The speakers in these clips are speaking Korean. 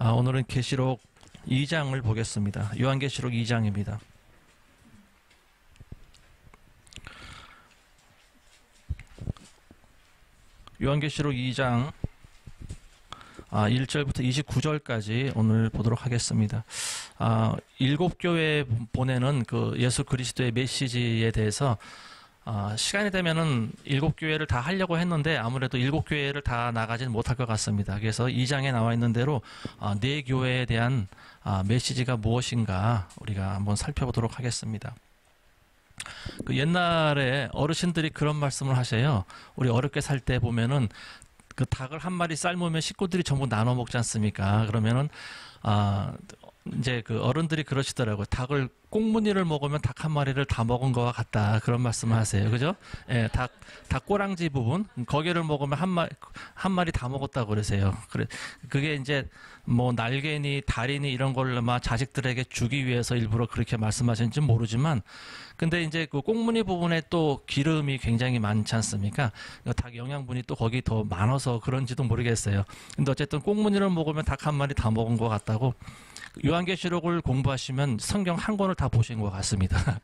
오늘은 계시록 2장을 보겠습니다. 요한계시록 2장입니다. 요한계시록 2장 1절부터 29절까지 오늘 보도록 하겠습니다. 일곱 교회에 보내는 그 예수 그리스도의 메시지에 대해서 시간이 되면은 일곱 교회를 다 하려고 했는데 아무래도 일곱 교회를 다 나가지는 못할 것 같습니다. 그래서 2장에 나와 있는 대로 네 교회에 대한 메시지가 무엇인가 우리가 한번 살펴보도록 하겠습니다. 그 옛날에 어르신들이 그런 말씀을 하셔요. 우리 어렵게 살 때 보면은 그 닭을 한 마리 삶으면 식구들이 전부 나눠 먹지 않습니까? 그러면은 이제 그 어른들이 그러시더라고요. 닭을 꽁무니를 먹으면 닭 한 마리를 다 먹은 것과 같다. 그런 말씀을 하세요. 그죠? 예, 닭 꼬랑지 부분, 거기를 먹으면 한 마리 다 먹었다고 그러세요. 그게 이제 뭐 날개니 다리니 이런 걸 막 자식들에게 주기 위해서 일부러 그렇게 말씀하시는지 모르지만, 근데 이제 그 꽁무니 부분에 또 기름이 굉장히 많지 않습니까? 닭 영양분이 또 거기 더 많아서 그런지도 모르겠어요. 근데 어쨌든 꽁무니를 먹으면 닭 한 마리 다 먹은 것 같다고. 요한계시록을 공부하시면 성경 한 권을 다 보신 것 같습니다.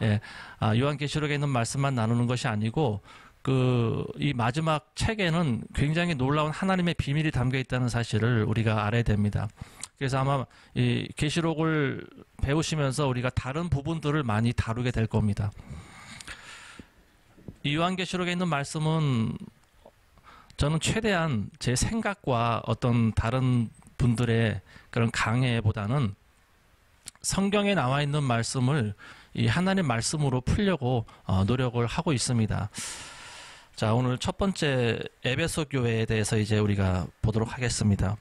예, 요한계시록에 있는 말씀만 나누는 것이 아니고 이 마지막 책에는 굉장히 놀라운 하나님의 비밀이 담겨 있다는 사실을 우리가 알아야 됩니다. 그래서 아마 이 계시록을 배우시면서 우리가 다른 부분들을 많이 다루게 될 겁니다. 이 요한계시록에 있는 말씀은 저는 최대한 제 생각과 어떤 다른 분들의 그런 강해보다는 성경에 나와 있는 말씀을 이 하나님 말씀으로 풀려고 노력을 하고 있습니다. 자, 오늘 첫 번째 에베소 교회에 대해서 이제 우리가 보도록 하겠습니다.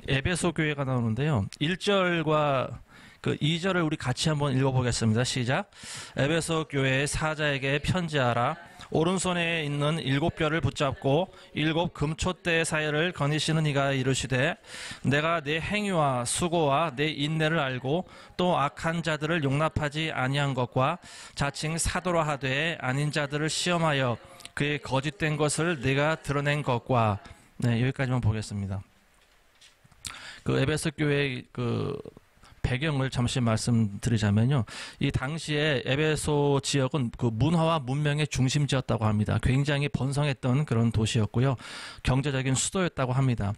에베소 교회가 나오는데요. 1절과 그 2절을 우리 같이 한번 읽어보겠습니다. 시작. 에베소 교회의 사자에게 편지하라. 오른손에 있는 7별을 붙잡고 7 금촛대 사이를 거니시는 이가 이르시되 내가 네 행위와 수고와 네 인내를 알고 또 악한 자들을 용납하지 아니한 것과 자칭 사도라 하되 아닌 자들을 시험하여 그의 거짓된 것을 네가 드러낸 것과. 네, 여기까지만 보겠습니다. 그 에베소 교회의 그 배경을 잠시 말씀드리자면요. 이 당시에 에베소 지역은 그 문화와 문명의 중심지였다고 합니다. 굉장히 번성했던 그런 도시였고요. 경제적인 수도였다고 합니다.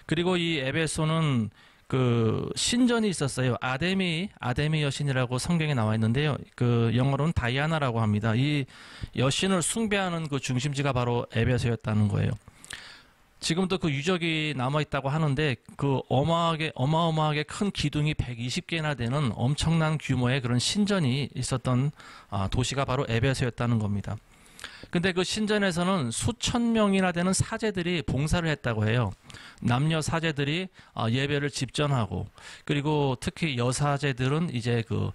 그리고 이 에베소는 그 신전이 있었어요. 아데미 여신이라고 성경에 나와 있는데요. 그 영어로는 다이아나라고 합니다. 이 여신을 숭배하는 그 중심지가 바로 에베소였다는 거예요. 지금도 그 유적이 남아있다고 하는데 그 어마어마하게 큰 기둥이 120개나 되는 엄청난 규모의 그런 신전이 있었던 도시가 바로 에베소였다는 겁니다. 근데 그 신전에서는 수천 명이나 되는 사제들이 봉사를 했다고 해요. 남녀 사제들이 예배를 집전하고, 그리고 특히 여사제들은 이제 그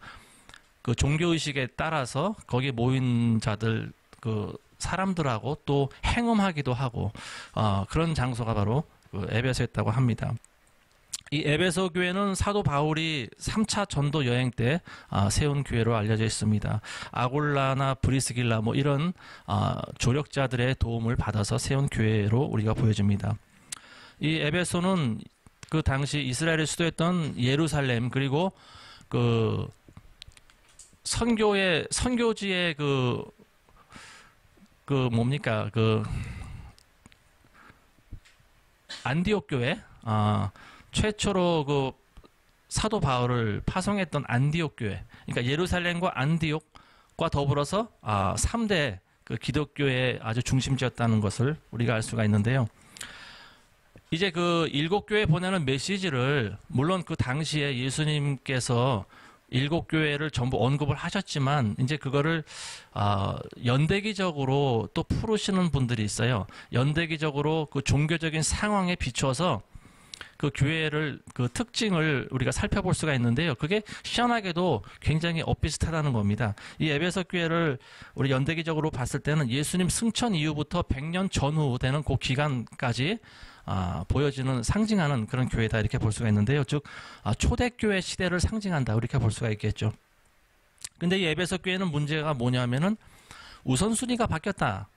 종교의식에 따라서 거기에 모인 자들 사람들하고 또 행음하기도 하고 그런 장소가 바로 에베소였다고 합니다. 이 에베소 교회는 사도 바울이 3차 전도 여행 때 세운 교회로 알려져 있습니다. 아골라나 브리스길라 뭐 이런 조력자들의 도움을 받아서 세운 교회로 우리가 보여집니다. 이 에베소는 그 당시 이스라엘의 수도였던 예루살렘, 그리고 그 선교지의 안디옥 교회, 최초로 그 사도 바울을 파송했던 안디옥 교회, 그러니까 예루살렘과 안디옥과 더불어서 3대 그 기독교의 아주 중심지였다는 것을 우리가 알 수가 있는데요. 이제 그 7교회 보내는 메시지를, 물론 그 당시에 예수님께서 7교회를 전부 언급을 하셨지만 이제 그거를 연대기적으로 또 풀으시는 분들이 있어요. 연대기적으로 그 종교적인 상황에 비춰서 그 교회를 그 특징을 우리가 살펴볼 수가 있는데요. 그게 희한하게도 굉장히 엇비슷하다는 겁니다. 이 에베소 교회를 우리 연대기적으로 봤을 때는 예수님 승천 이후부터 100년 전후 되는 그 기간까지 보여지는 상징하는 그런 교회다 이렇게 볼 수가 있는데요. 즉 초대교회 시대를 상징한다 이렇게 볼 수가 있겠죠. 근데 이 에베소 교회는 문제가 뭐냐면은 우선순위가 바뀌었다.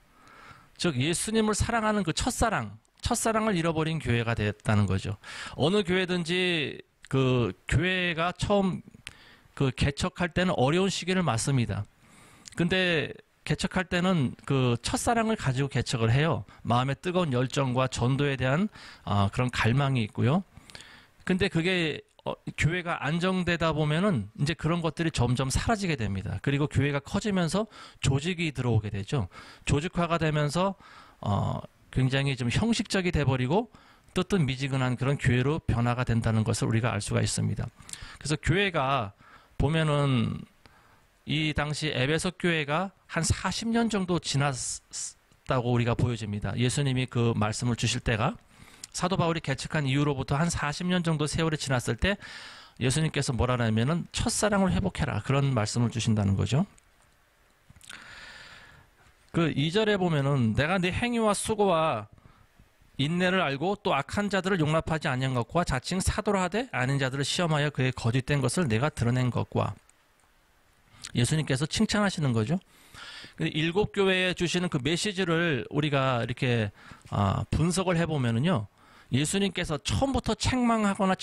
즉 예수님을 사랑하는 그 첫사랑을 잃어버린 교회가 됐다는 거죠. 어느 교회든지 그 교회가 처음 그 개척할 때는 어려운 시기를 맞습니다. 근데 개척할 때는 그 첫사랑을 가지고 개척을 해요. 마음의 뜨거운 열정과 전도에 대한 그런 갈망이 있고요. 근데 그게 교회가 안정되다 보면은 이제 그런 것들이 점점 사라지게 됩니다. 그리고 교회가 커지면서 조직이 들어오게 되죠. 조직화가 되면서 굉장히 좀 형식적이 돼버리고 뜨뜻미지근한 그런 교회로 변화가 된다는 것을 우리가 알 수가 있습니다. 그래서 교회가 보면은 이 당시 에베소 교회가 한 40년 정도 지났다고 우리가 보여집니다. 예수님이 그 말씀을 주실 때가 사도 바울이 개척한 이후로부터 한 40년 정도 세월이 지났을 때 예수님께서 뭐라냐면은 첫사랑을 회복해라 그런 말씀을 주신다는 거죠. 그 2절에 보면은 내가 네 행위와 수고와 인내를 알고 또 악한 자들을 용납하지 아니한 것과 자칭 사도라 하되 아닌 자들을 시험하여 그의 거짓된 것을 내가 드러낸 것과 예수님께서 칭찬하시는 거죠. 일곱 교회에 주시는 그 메시지를 우리가 이렇게 분석을 해보면은요. 예수님께서 처음부터 책망하거나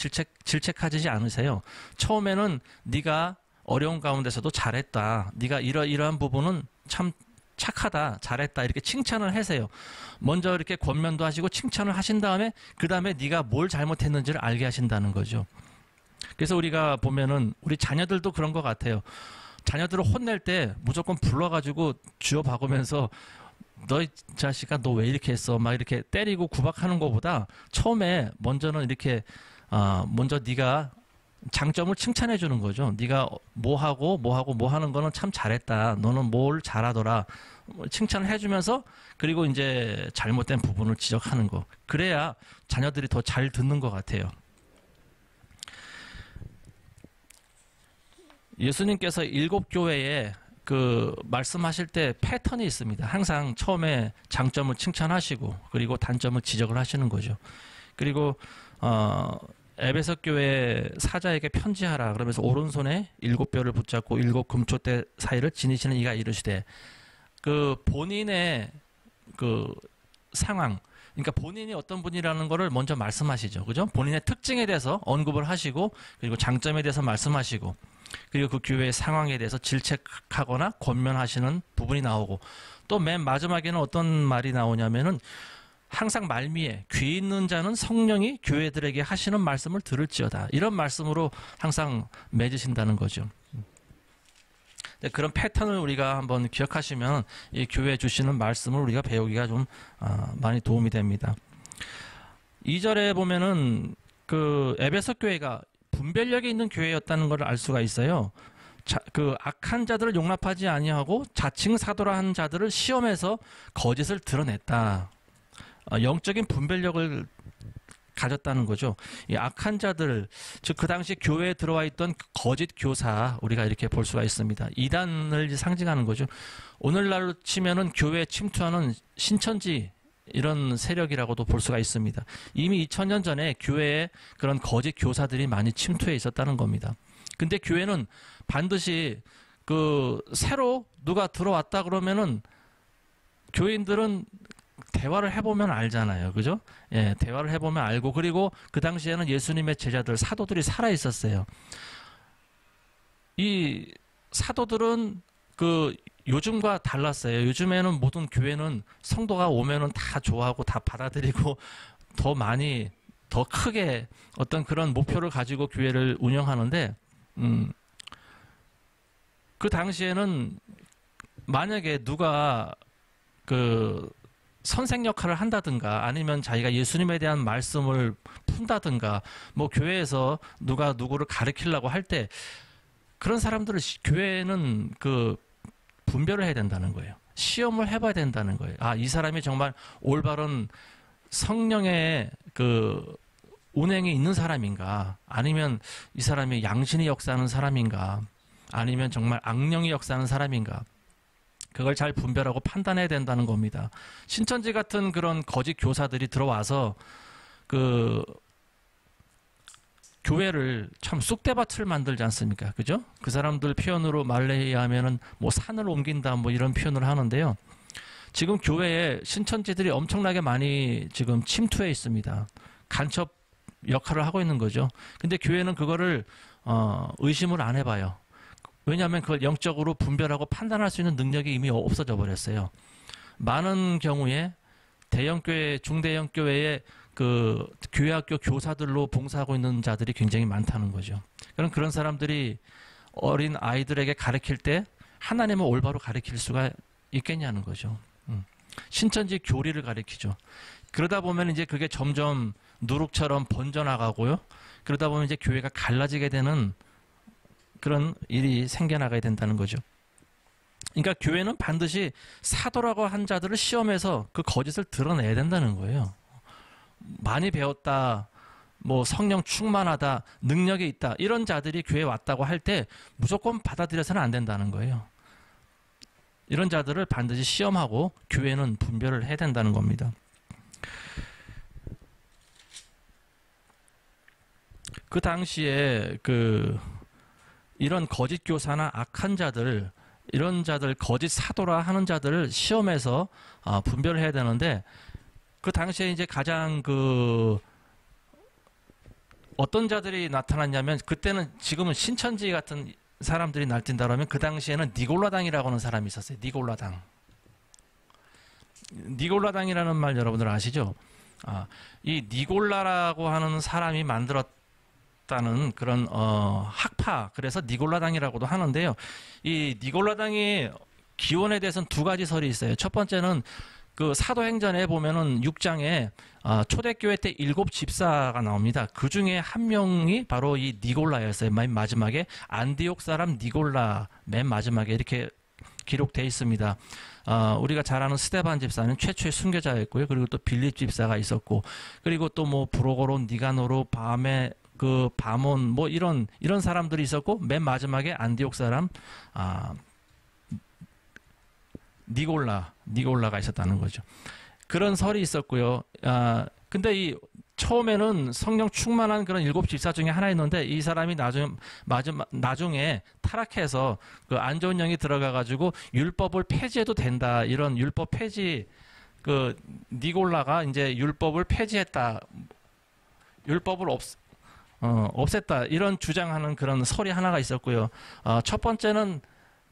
질책하지 않으세요. 처음에는 네가 어려운 가운데서도 잘했다. 네가 이러한 부분은 참 착하다. 잘했다. 이렇게 칭찬을 하세요. 먼저 이렇게 권면도 하시고 칭찬을 하신 다음에 그 다음에 네가 뭘 잘못했는지를 알게 하신다는 거죠. 그래서 우리가 보면은 우리 자녀들도 그런 것 같아요. 자녀들을 혼낼 때 무조건 불러가지고 쥐어박으면서 너 이 자식아 너 왜 이렇게 했어 막 이렇게 때리고 구박하는 것보다 처음에 먼저는 이렇게 먼저 네가 장점을 칭찬해 주는 거죠. 네가 뭐 하는 거는 참 잘했다. 너는 뭘 잘하더라. 칭찬을 해주면서 그리고 이제 잘못된 부분을 지적하는 거. 그래야 자녀들이 더 잘 듣는 것 같아요. 예수님께서 일곱 교회에 그 말씀하실 때 패턴이 있습니다. 항상 처음에 장점을 칭찬하시고 그리고 단점을 지적을 하시는 거죠. 그리고 에베소 교회 사자에게 편지하라 그러면서 오른손에 일곱 뼈를 붙잡고 일곱 금초대 사이를 지니시는 이가 이르시되 그 본인의 그 상황 그러니까 본인이 어떤 분이라는 것을 먼저 말씀하시죠. 그죠? 본인의 특징에 대해서 언급을 하시고 그리고 장점에 대해서 말씀하시고 그리고 그 교회의 상황에 대해서 질책하거나 권면하시는 부분이 나오고 또 맨 마지막에는 어떤 말이 나오냐면은 항상 말미에 귀 있는 자는 성령이 교회들에게 하시는 말씀을 들을지어다. 이런 말씀으로 항상 맺으신다는 거죠. 그런 패턴을 우리가 한번 기억하시면 이 교회에 주시는 말씀을 우리가 배우기가 좀 많이 도움이 됩니다. 2절에 보면은 그 에베소 교회가 분별력이 있는 교회였다는 것을 알 수가 있어요. 그 악한 자들을 용납하지 아니하고 자칭 사도라 한 자들을 시험해서 거짓을 드러냈다. 영적인 분별력을 가졌다는 거죠. 이 악한 자들, 즉 그 당시 교회에 들어와 있던 거짓 교사 우리가 이렇게 볼 수가 있습니다. 이단을 상징하는 거죠. 오늘날로 치면은 교회에 침투하는 신천지 이런 세력이라고도 볼 수가 있습니다. 이미 2000년 전에 교회에 그런 거짓 교사들이 많이 침투해 있었다는 겁니다. 근데 교회는 반드시 그 새로 누가 들어왔다 그러면은 교인들은 대화를 해보면 알잖아요. 그죠? 예, 대화를 해보면 알고 그리고 그 당시에는 예수님의 제자들, 사도들이 살아 있었어요. 이 사도들은 그 요즘과 달랐어요. 요즘에는 모든 교회는 성도가 오면은 다 좋아하고 다 받아들이고 더 많이 더 크게 어떤 그런 목표를 가지고 교회를 운영하는데 그 당시에는 만약에 누가 그 선생 역할을 한다든가 아니면 자기가 예수님에 대한 말씀을 푼다든가 뭐 교회에서 누가 누구를 가르치려고 할 때 그런 사람들을 교회는 그 분별을 해야 된다는 거예요. 시험을 해봐야 된다는 거예요. 이 사람이 정말 올바른 성령의 그 운행이 있는 사람인가, 아니면 이 사람이 양신이 역사하는 사람인가, 아니면 정말 악령이 역사하는 사람인가, 그걸 잘 분별하고 판단해야 된다는 겁니다. 신천지 같은 그런 거짓 교사들이 들어와서 그 교회를 참 쑥대밭을 만들지 않습니까? 그죠? 그 사람들 표현으로 말레이에 하면은 뭐 산을 옮긴다 뭐 이런 표현을 하는데요. 지금 교회에 신천지들이 엄청나게 많이 지금 침투해 있습니다. 간첩 역할을 하고 있는 거죠. 근데 교회는 그거를 의심을 안 해봐요. 왜냐하면 그걸 영적으로 분별하고 판단할 수 있는 능력이 이미 없어져 버렸어요. 많은 경우에 대형교회, 중대형 교회에 그 교회학교 교사들로 봉사하고 있는 자들이 굉장히 많다는 거죠. 그럼 그런 사람들이 어린 아이들에게 가르칠 때 하나님을 올바로 가르칠 수가 있겠냐는 거죠. 신천지 교리를 가르치죠. 그러다 보면 이제 그게 점점 누룩처럼 번져나가고요. 그러다 보면 이제 교회가 갈라지게 되는 그런 일이 생겨나가야 된다는 거죠. 그러니까 교회는 반드시 사도라고 한 자들을 시험해서 그 거짓을 드러내야 된다는 거예요. 많이 배웠다, 뭐 성령 충만하다, 능력이 있다, 이런 자들이 교회에 왔다고 할 때 무조건 받아들여서는 안 된다는 거예요. 이런 자들을 반드시 시험하고 교회는 분별을 해야 된다는 겁니다. 그 당시에 이런 거짓 교사나 악한 자들, 이런 자들, 거짓 사도라 하는 자들을 시험해서 분별을 해야 되는데, 그 당시에 이제 가장 어떤 자들이 나타났냐면, 그때는 지금은 신천지 같은 사람들이 날뛴다 그러면 그 당시에는 니골라당이라고 하는 사람이 있었어요. 니골라당. 니골라당이라는 말 여러분들 아시죠? 이 니골라라고 하는 사람이 만들었다는 그런 학파, 그래서 니골라당이라고도 하는데요. 이 니골라당의 기원에 대해서는 두 가지 설이 있어요. 첫 번째는 그 사도행전에 보면은 6장에 초대교회 때 7 집사가 나옵니다. 그 중에 한 명이 바로 이 니골라였어요. 맨 마지막에 안디옥 사람 니골라, 맨 마지막에 이렇게 기록되어 있습니다. 우리가 잘 아는 스데반 집사는 최초의 순교자였고요. 그리고 또 빌립 집사가 있었고, 그리고 또 뭐 브로고로, 니가노로, 바몬 뭐 이런 사람들이 있었고, 맨 마지막에 안디옥 사람 니골라가 있었다는 거죠. 그런 설이 있었고요. 근데 처음에는 성령 충만한 그런 7 집사 중에 하나였는데, 이 사람이 나중에 타락해서 그 안 좋은 영이 들어가가지고 율법을 폐지해도 된다, 이런 율법 폐지, 니골라가 이제 율법을 폐지했다, 율법을 없앴다, 이런 주장하는 그런 설이 하나가 있었고요. 첫 번째는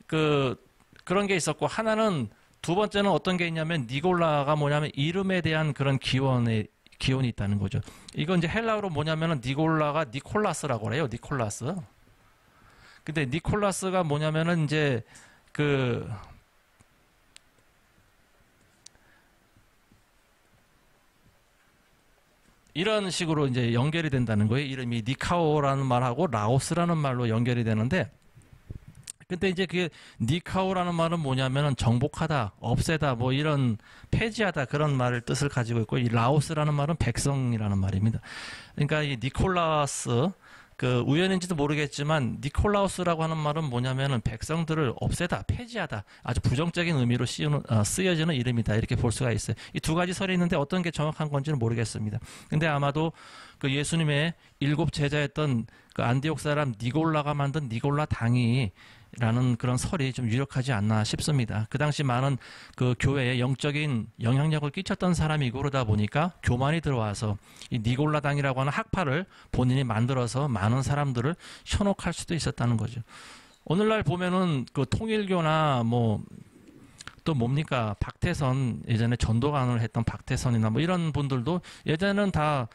그런 게 있었고, 두 번째는 어떤 게 있냐면, 니골라가 뭐냐면 이름에 대한 그런 기원이 있다는 거죠. 이건 이제 헬라어로 뭐냐면은 니골라가 니콜라스라고 그래요. 니콜라스. 근데 니콜라스가 뭐냐면은 이제 이런 식으로 이제 연결이 된다는 거예요. 이름이 니카오라는 말하고 라오스라는 말로 연결이 되는데, 근데 이제 그게 니카오라는 말은 뭐냐면은 정복하다, 없애다, 뭐 이런 폐지하다, 그런 말을 뜻을 가지고 있고, 이 라오스라는 말은 백성이라는 말입니다. 그러니까 이 니콜라스, 우연인지도 모르겠지만 니콜라우스라고 하는 말은 뭐냐면은 백성들을 없애다, 폐지하다, 아주 부정적인 의미로 쓰여지는 이름이다, 이렇게 볼 수가 있어요. 이 두 가지 설이 있는데 어떤 게 정확한 건지는 모르겠습니다. 근데 아마도 예수님의 7 제자였던 안디옥 사람 니골라가 만든 니골라 당이 라는 그런 설이 좀 유력하지 않나 싶습니다. 그 당시 많은 교회에 영적인 영향력을 끼쳤던 사람이고, 그러다 보니까 교만이 들어와서 이 니골라당이라고 하는 학파를 본인이 만들어서 많은 사람들을 현혹할 수도 있었다는 거죠. 오늘날 보면은 통일교나 또 뭡니까, 박태선, 예전에 전도관을 했던 박태선이나 뭐 이런 분들도 예전에는 다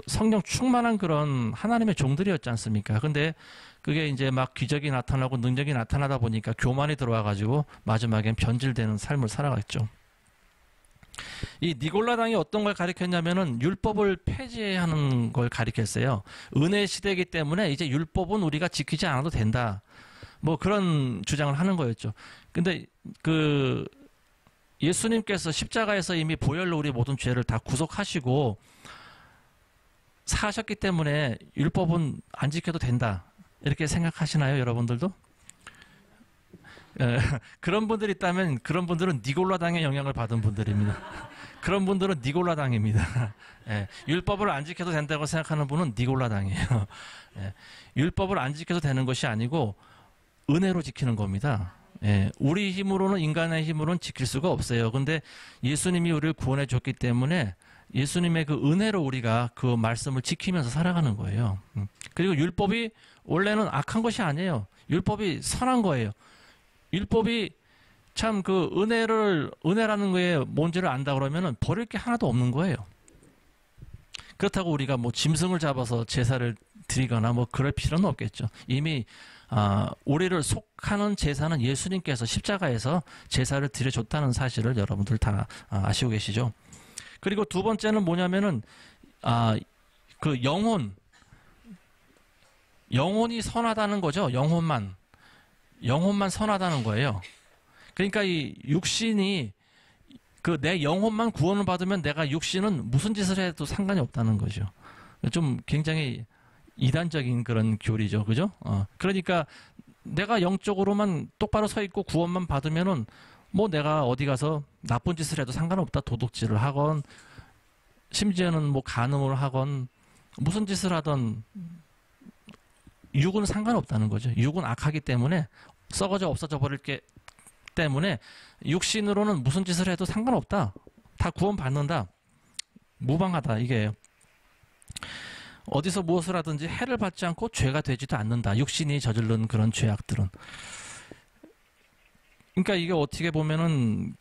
성령 충만한 그런 하나님의 종들이었지 않습니까? 근데 그게 이제 막 기적이 나타나고 능력이 나타나다 보니까 교만이 들어와가지고 마지막엔 변질되는 삶을 살아갔죠. 이 니골라당이 어떤 걸 가리켰냐면은 율법을 폐지하는 걸 가리켰어요. 은혜 시대이기 때문에 이제 율법은 우리가 지키지 않아도 된다, 뭐 그런 주장을 하는 거였죠. 근데 예수님께서 십자가에서 이미 보혈로 우리 모든 죄를 다 구속하시고, 사셨기 때문에 율법은 안 지켜도 된다. 이렇게 생각하시나요, 여러분들도? 그런 분들이 있다면 그런 분들은 니골라당의 영향을 받은 분들입니다. 그런 분들은 니골라당입니다. 율법을 안 지켜도 된다고 생각하는 분은 니골라당이에요. 율법을 안 지켜도 되는 것이 아니고 은혜로 지키는 겁니다. 우리 힘으로는, 인간의 힘으로는 지킬 수가 없어요. 근데 예수님이 우리를 구원해 줬기 때문에 예수님의 그 은혜로 우리가 그 말씀을 지키면서 살아가는 거예요. 그리고 율법이 원래는 악한 것이 아니에요. 율법이 선한 거예요. 율법이 참 그 은혜라는 거에 뭔지를 안다 그러면은 버릴 게 하나도 없는 거예요. 그렇다고 우리가 뭐 짐승을 잡아서 제사를 드리거나 뭐 그럴 필요는 없겠죠. 이미 우리를 속하는 제사는 예수님께서 십자가에서 제사를 드려줬다는 사실을 여러분들 다 아시고 계시죠. 그리고 두 번째는 뭐냐면은 그 영혼이 선하다는 거죠. 영혼만 선하다는 거예요. 그러니까 이 육신이 그 내 영혼만 구원을 받으면 내가 육신은 무슨 짓을 해도 상관이 없다는 거죠. 좀 굉장히 이단적인 그런 교리죠. 그죠? 그러니까 내가 영적으로만 똑바로 서 있고 구원만 받으면은 뭐 내가 어디 가서 나쁜 짓을 해도 상관없다. 도둑질을 하건 심지어는 뭐 간음을 하건 무슨 짓을 하던 육은 상관없다는 거죠. 육은 악하기 때문에 썩어져 없어져 버릴 게 때문에 육신으로는 무슨 짓을 해도 상관없다. 다 구원받는다. 무방하다. 이게 어디서 무엇을 하든지 해를 받지 않고 죄가 되지도 않는다. 육신이 저지른 그런 죄악들은. 그러니까 이게 어떻게 보면은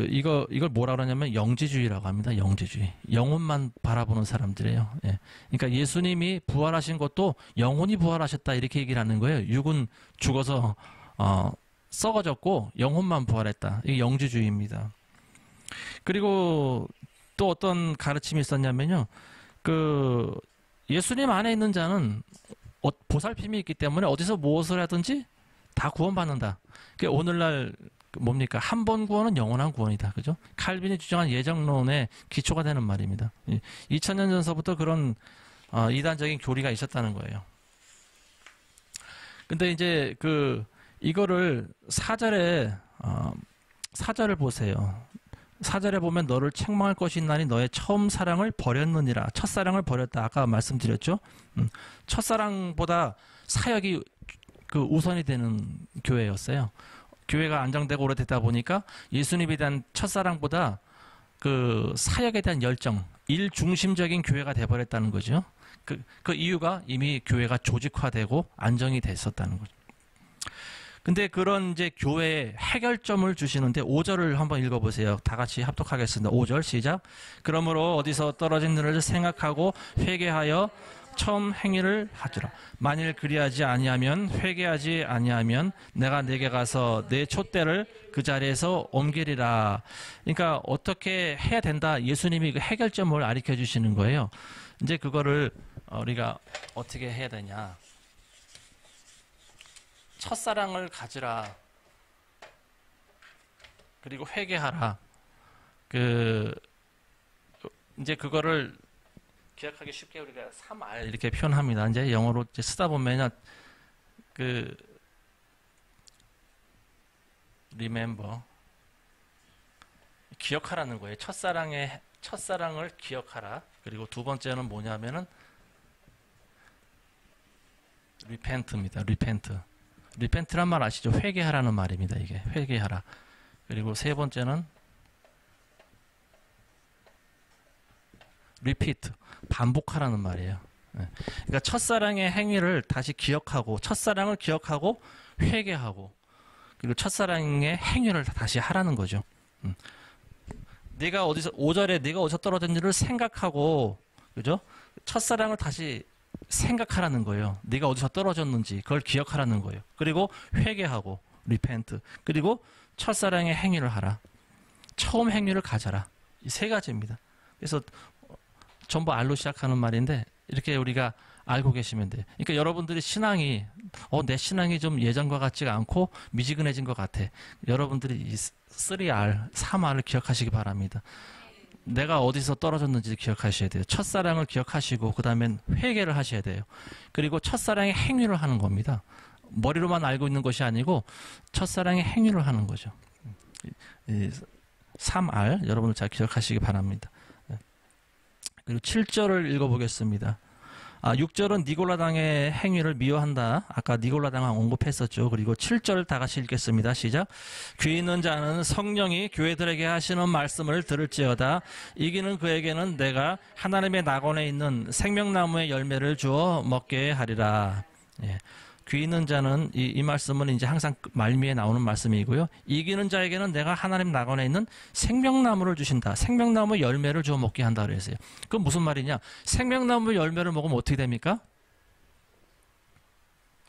이걸 뭐라 그러냐면 영지주의라고 합니다. 영지주의. 영혼만 바라보는 사람들이에요. 그러니까 예수님이 부활하신 것도 영혼이 부활하셨다 이렇게 얘기를 하는 거예요. 육은 죽어서 썩어졌고 영혼만 부활했다. 이게 영지주의입니다. 그리고 또 어떤 가르침이 있었냐면요. 예수님 안에 있는 자는 보살핌이 있기 때문에 어디서 무엇을 하든지 다 구원받는다. 오늘날 뭡니까? 한 번 구원은 영원한 구원이다. 그죠? 칼빈이 주장한 예정론의 기초가 되는 말입니다. 2000년 전서부터 그런 이단적인 교리가 있었다는 거예요. 근데 이제 이거를 사절을 보세요. 사절에 보면 너를 책망할 것이 있나니 너의 처음 사랑을 버렸느니라. 첫사랑을 버렸다. 아까 말씀드렸죠. 첫사랑보다 사역이 우선이 되는 교회였어요. 교회가 안정되고 오래되다 보니까 예수님에 대한 첫사랑보다 사역에 대한 열정, 일중심적인 교회가 돼버렸다는 거죠. 그 이유가 이미 교회가 조직화되고 안정이 됐었다는 거죠. 근데 그런 이제 교회에 해결점을 주시는데 5절을 한번 읽어보세요. 다 같이 합독하겠습니다. 5절 시작. 그러므로 어디서 떨어진 일을 생각하고 회개하여 처음 행위를 하지라. 만일 그리하지 아니하면 회개하지 아니하면 내가 내게 가서 내 촛대를 그 자리에서 옮기리라. 그러니까 어떻게 해야 된다. 예수님이 그 해결점을 가르쳐 주시는 거예요. 이제 그거를 우리가 어떻게 해야 되냐. 첫사랑을 가지라. 그리고 회개하라. 이제 그거를 기억하기 쉽게 우리가 3R 이렇게 표현합니다. 이제 영어로 이제 쓰다 보면은 remember 기억하라는 거예요. 첫사랑을 기억하라. 그리고 두 번째는 뭐냐면은 repent입니다. repent란 말 아시죠? 회개하라는 말입니다. 이게 회개하라. 그리고 세 번째는 repeat, 반복하라는 말이에요. 그러니까 첫사랑의 행위를 다시 기억하고, 첫사랑을 기억하고, 회개하고, 그리고 첫사랑의 행위를 다시 하라는 거죠. 내가 5절에 내가 어디서 떨어진 일을 생각하고, 그죠? 첫사랑을 다시 생각하라는 거예요. 네가 어디서 떨어졌는지 그걸 기억하라는 거예요. 그리고 회개하고, repent, 그리고 첫사랑의 행위를 하라. 처음 행위를 가져라. 이 세 가지입니다. 그래서 전부 R로 시작하는 말인데 이렇게 우리가 알고 계시면 돼요. 그러니까 여러분들이 신앙이 내 신앙이 좀 예전과 같지가 않고 미지근해진 것 같아. 여러분들이 이 3R, 3R을 기억하시기 바랍니다. 내가 어디서 떨어졌는지 기억하셔야 돼요. 첫사랑을 기억하시고 그 다음엔 회개를 하셔야 돼요. 그리고 첫사랑의 행위를 하는 겁니다. 머리로만 알고 있는 것이 아니고 첫사랑의 행위를 하는 거죠. 3R 여러분들 잘 기억하시기 바랍니다. 그리고 7절을 읽어보겠습니다. 6절은 니골라당의 행위를 미워한다. 아까 니골라당 언급했었죠. 그리고 7절 다 같이 읽겠습니다. 시작. 귀 있는 자는 성령이 교회들에게 하시는 말씀을 들을지어다. 이기는 그에게는 내가 하나님의 낙원에 있는 생명나무의 열매를 주어 먹게 하리라. 예. 귀 있는 자는 이 말씀은 이제 항상 말미에 나오는 말씀이고요. 이기는 자에게는 내가 하나님 낙원에 있는 생명나무를 주신다. 생명나무 열매를 주어 먹게 한다 그랬어요. 그건 무슨 말이냐? 생명나무 열매를 먹으면 어떻게 됩니까?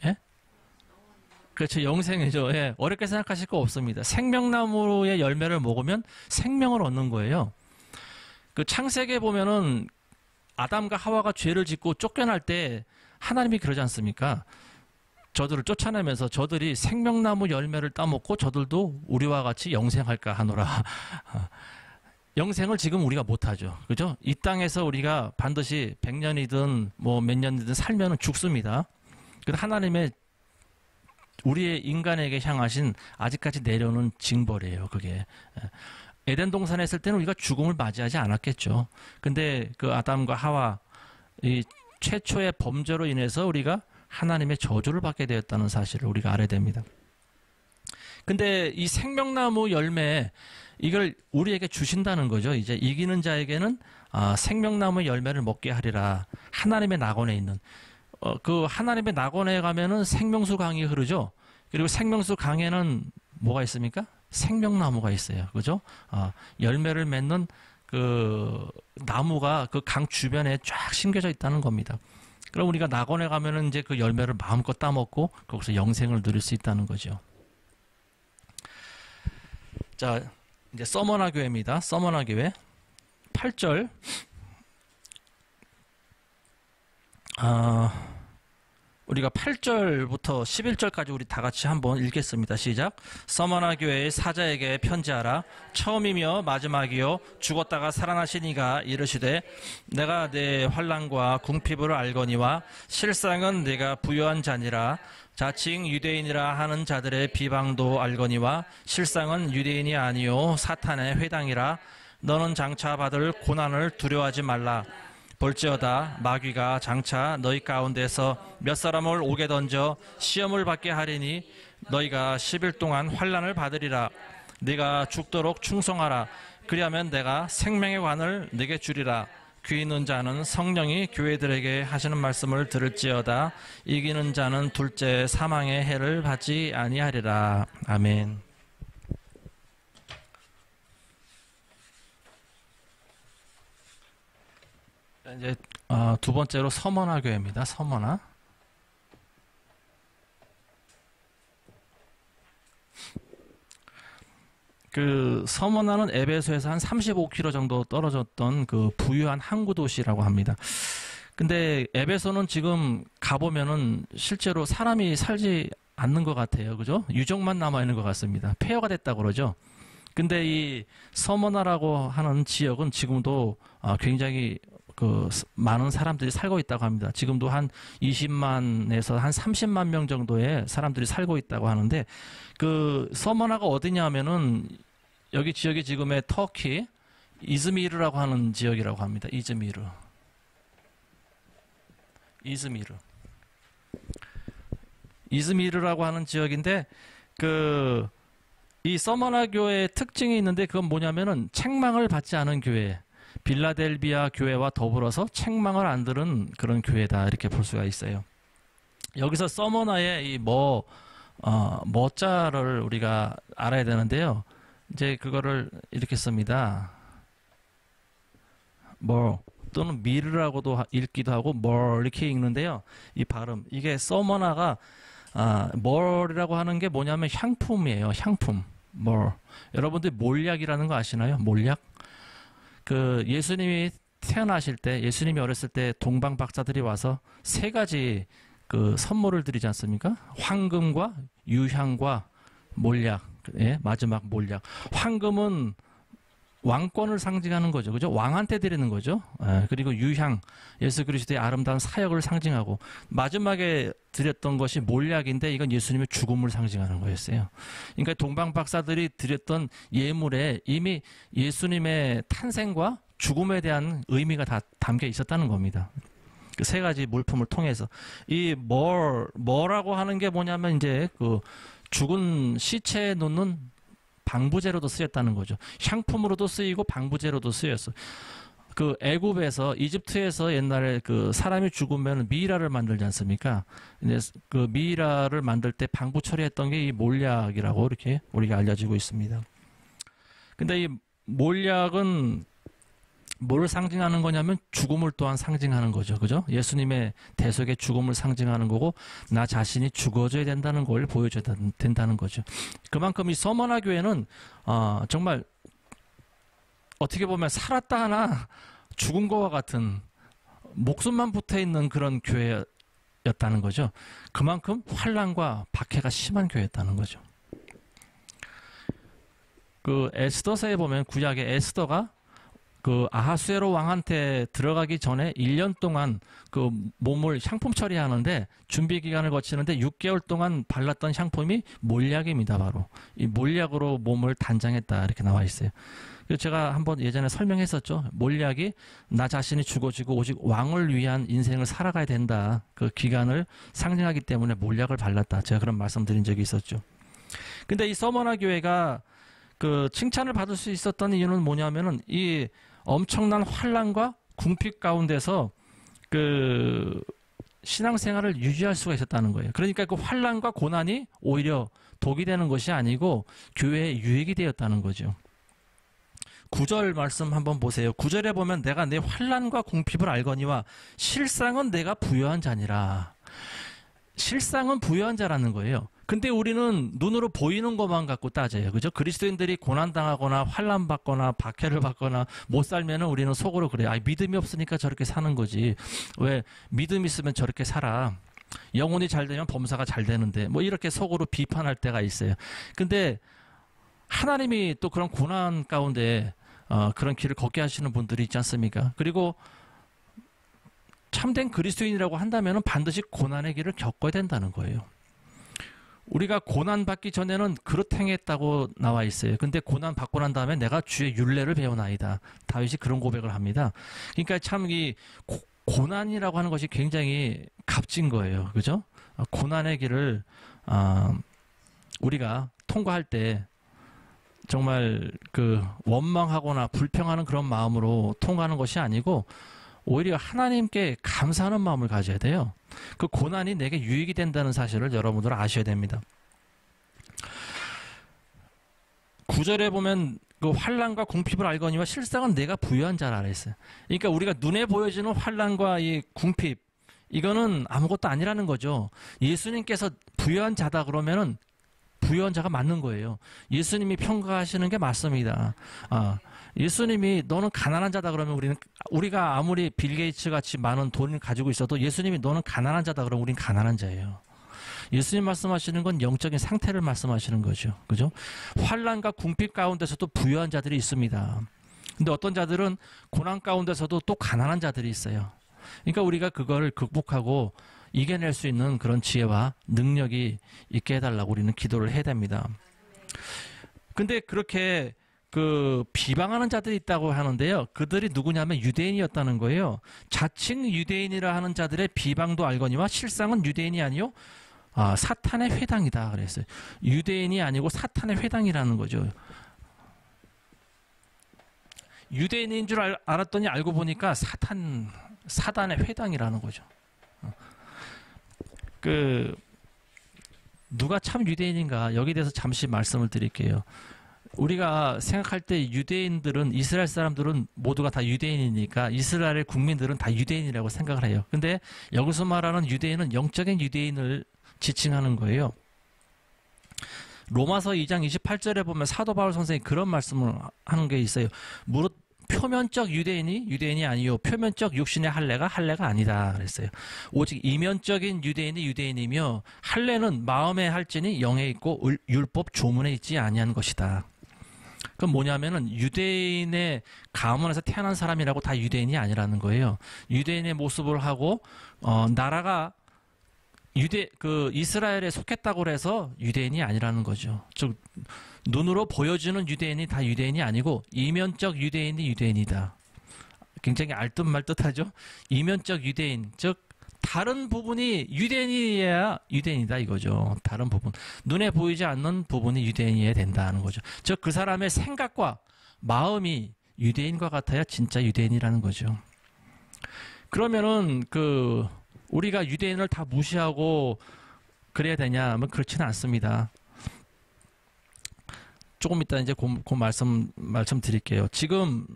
예? 그렇죠. 영생이죠. 예. 어렵게 생각하실 거 없습니다. 생명나무의 열매를 먹으면 생명을 얻는 거예요. 그 창세기에 보면은 아담과 하와가 죄를 짓고 쫓겨날 때 하나님이 그러지 않습니까? 저들을 쫓아내면서 저들이 생명나무 열매를 따먹고 저들도 우리와 같이 영생할까 하노라. 영생을 지금 우리가 못하죠. 그죠? 이 땅에서 우리가 반드시 100년이든 뭐 몇 년이든 살면 죽습니다. 그래서 하나님의 우리의 인간에게 향하신 아직까지 내려오는 징벌이에요. 그게. 에덴 동산에 있을 때는 우리가 죽음을 맞이하지 않았겠죠. 근데 그 아담과 하와 이 최초의 범죄로 인해서 우리가 하나님의 저주를 받게 되었다는 사실을 우리가 알아야 됩니다. 근데 이 생명나무 열매 이걸 우리에게 주신다는 거죠. 이제 이기는 자에게는 생명나무 열매를 먹게 하리라. 하나님의 낙원에 있는 그 하나님의 낙원에 가면은 생명수 강이 흐르죠. 그리고 생명수 강에는 뭐가 있습니까? 생명나무가 있어요. 그죠? 열매를 맺는 그 나무가 그 강 주변에 쫙 심겨져 있다는 겁니다. 그럼 우리가 낙원에 가면은 이제 그 열매를 마음껏 따먹고 거기서 영생을 누릴 수 있다는 거죠. 자, 이제 서머나 교회입니다. 서머나 교회 8절. 우리가 8절부터 11절까지 우리 다 같이 한번 읽겠습니다. 시작. 서머나 교회의 사자에게 편지하라. 처음이며 마지막이요 죽었다가 살아나신 이가 이르시되 내가 내 환난과 궁핍을 알거니와 실상은 내가 부유한 자니라. 자칭 유대인이라 하는 자들의 비방도 알거니와 실상은 유대인이 아니요 사탄의 회당이라. 너는 장차 받을 고난을 두려워하지 말라. 볼지어다 마귀가 장차 너희 가운데서 몇 사람을 옥에 던져 시험을 받게 하리니 너희가 10일 동안 환난을 받으리라. 네가 죽도록 충성하라. 그리하면 내가 생명의 관을 네게 주리라. 귀 있는 자는 성령이 교회들에게 하시는 말씀을 들을지어다. 이기는 자는 둘째 사망의 해를 받지 아니하리라. 아멘. 이제 두 번째로 서머나 교회입니다. 서머나. 그 서머나는 에베소에서 한 35km 정도 떨어졌던 그 부유한 항구 도시라고 합니다. 근데 에베소는 지금 가보면은 실제로 사람이 살지 않는 것 같아요. 그죠? 유적만 남아 있는 것 같습니다. 폐허가 됐다고 그러죠. 근데 이 서머나라고 하는 지역은 지금도 굉장히 그 많은 사람들이 살고 있다고 합니다. 지금도 한 20만에서 한 30만 명 정도의 사람들이 살고 있다고 하는데 그 서머나가 어디냐면은 여기 지역이 지금의 터키 이즈미르라고 하는 지역이라고 합니다. 이즈미르라고 하는 지역인데 그 이 서머나 교회의 특징이 있는데 그건 뭐냐면은 책망을 받지 않은 교회. 빌라델비아 교회와 더불어서 책망을 안 들은 그런 교회다 이렇게 볼 수가 있어요. 여기서 서머나의 이 뭐자를 우리가 알아야 되는데요. 이제 그거를 이렇게 씁니다. 또는 미르라고도 읽기도 하고 이렇게 읽는데요. 이 발음 이게 서머나가 이라고 하는 게 뭐냐면 향품이에요. 향품. 여러분들 몰약이라는 거 아시나요? 몰약? 그 예수님이 태어나실 때 예수님이 어렸을 때 동방 박사들이 와서 세 가지 그 선물을 드리지 않습니까? 황금과 유향과 몰약. 예, 마지막 몰약. 황금은 왕권을 상징하는 거죠. 그죠? 왕한테 드리는 거죠. 그리고 유향, 예수 그리스도의 아름다운 사역을 상징하고, 마지막에 드렸던 것이 몰약인데 이건 예수님의 죽음을 상징하는 거였어요. 그러니까 동방 박사들이 드렸던 예물에 이미 예수님의 탄생과 죽음에 대한 의미가 다 담겨 있었다는 겁니다. 그 세 가지 물품을 통해서. 이 뭐라고 하는 게 뭐냐면 이제 그 죽은 시체에 놓는 방부제로도 쓰였다는 거죠. 향품으로도 쓰이고 방부제로도 쓰였어. 그 애굽에서, 이집트에서 옛날에 그 사람이 죽으면 미이라를 만들지 않습니까? 이제 그 미이라를 만들 때 방부 처리했던 게 이 몰약이라고 이렇게 우리가 알려지고 있습니다. 근데 이 몰약은 뭘 상징하는 거냐면 죽음을 또한 상징하는 거죠. 그죠? 예수님의 대속의 죽음을 상징하는 거고, 나 자신이 죽어져야 된다는 걸 보여줘야 된다는 거죠. 그만큼 이 서머나 교회는 정말 어떻게 보면 살았다 하나 죽은 거와 같은, 목숨만 붙어 있는 그런 교회였다는 거죠. 그만큼 환난과 박해가 심한 교회였다는 거죠. 그 에스더서에 보면, 구약의 에스더가 그 아하수에로 왕한테 들어가기 전에 1년 동안 그 몸을 향품 처리하는데, 준비 기간을 거치는데 6개월 동안 발랐던 향품이 몰약입니다. 바로 이 몰약으로 몸을 단장했다, 이렇게 나와 있어요. 제가 한번 예전에 설명했었죠. 몰약이 나 자신이 죽어지고 오직 왕을 위한 인생을 살아가야 된다, 그 기간을 상징하기 때문에 몰약을 발랐다, 제가 그런 말씀드린 적이 있었죠. 근데 이 서머나 교회가 그 칭찬을 받을 수 있었던 이유는 뭐냐면은 이 엄청난 환난과 궁핍 가운데서 그 신앙생활을 유지할 수가 있었다는 거예요. 그러니까 그 환난과 고난이 오히려 독이 되는 것이 아니고 교회의 유익이 되었다는 거죠. 9절 말씀 한번 보세요. 9절에 보면 내가 내 환난과 궁핍을 알거니와 실상은 내가 부요한 자니라. 실상은 부요한 자라는 거예요. 근데 우리는 눈으로 보이는 것만 갖고 따져요. 그죠? 그리스도인들이 고난당하거나 환난받거나 박해를 받거나 못 살면은 우리는 속으로 그래요. 믿음이 없으니까 저렇게 사는 거지. 왜 믿음 있으면 저렇게 살아. 영혼이 잘 되면 범사가 잘 되는데. 뭐 이렇게 속으로 비판할 때가 있어요. 근데 하나님이 또 그런 고난 가운데 그런 길을 걷게 하시는 분들이 있지 않습니까? 그리고 참된 그리스도인이라고 한다면 반드시 고난의 길을 겪어야 된다는 거예요. 우리가 고난받기 전에는 그릇 행했다고 나와 있어요. 근데 고난받고 난 다음에 내가 주의 율례를 배우나이다. 다윗이 그런 고백을 합니다. 그러니까 참 이 고난이라고 하는 것이 굉장히 값진 거예요. 그죠? 고난의 길을 우리가 통과할 때 정말 그 원망하거나 불평하는 그런 마음으로 통과하는 것이 아니고 오히려 하나님께 감사하는 마음을 가져야 돼요. 그 고난이 내게 유익이 된다는 사실을 여러분들 아셔야 됩니다. 9절에 보면 그 환난과 궁핍을 알거니와 실상은 내가 부유한 자라 그랬어요. 그러니까 우리가 눈에 보여지는 환난과 이 궁핍, 이거는 아무것도 아니라는 거죠. 예수님께서 부유한 자다 그러면은 부유한 자가 맞는 거예요. 예수님이 평가하시는 게 맞습니다. 예수님이 너는 가난한 자다 그러면 우리가 아무리 빌 게이츠 같이 많은 돈을 가지고 있어도 예수님이 너는 가난한 자다 그러면 우린 가난한 자예요. 예수님 말씀하시는 건 영적인 상태를 말씀하시는 거죠. 그죠? 환난과 궁핍 가운데서도 부유한 자들이 있습니다. 근데 어떤 자들은 고난 가운데서도 또 가난한 자들이 있어요. 그러니까 우리가 그걸 극복하고 이겨낼 수 있는 그런 지혜와 능력이 있게 해달라고 우리는 기도를 해야 됩니다. 근데 그렇게 그 비방하는 자들이 있다고 하는데요. 그들이 누구냐면 유대인이었다는 거예요. 자칭 유대인이라 하는 자들의 비방도 알거니와 실상은 유대인이 아니요 사탄의 회당이다 그랬어요. 유대인이 아니고 사탄의 회당이라는 거죠. 유대인인 줄 알았더니 알고 보니까 사단의 회당이라는 거죠. 누가 참 유대인인가 여기에 대해서 잠시 말씀을 드릴게요. 우리가 생각할 때 유대인들은, 이스라엘 사람들은 모두가 다 유대인이니까 이스라엘 국민들은 다 유대인이라고 생각을 해요. 근데 여기서 말하는 유대인은 영적인 유대인을 지칭하는 거예요. 로마서 2장 28절에 보면 사도 바울 선생이 그런 말씀을 하는 게 있어요. 무릇 표면적 유대인이 아니요 표면적 육신의 할례가 아니다 그랬어요. 오직 이면적인 유대인이 유대인이며 할례는 마음에 할지니 영에 있고 율법 조문에 있지 아니한 것이다. 그건 뭐냐면은 유대인의 가문에서 태어난 사람이라고 다 유대인이 아니라는 거예요. 유대인의 모습을 하고 나라가 이스라엘에 속했다고 해서 유대인이 아니라는 거죠. 즉 눈으로 보여주는 유대인이 다 유대인이 아니고 이면적 유대인이 유대인이다. 굉장히 알듯말듯하죠. 이면적 유대인, 즉 다른 부분이 유대인이어야 유대인이다 이거죠. 다른 부분, 눈에 보이지 않는 부분이 유대인이어야 된다는 거죠. 즉 그 사람의 생각과 마음이 유대인과 같아야 진짜 유대인이라는 거죠. 그러면은 우리가 유대인을 다 무시하고 그래야 되냐? 뭐 그렇지는 않습니다. 조금 이따 이제 그 말씀드릴게요. 지금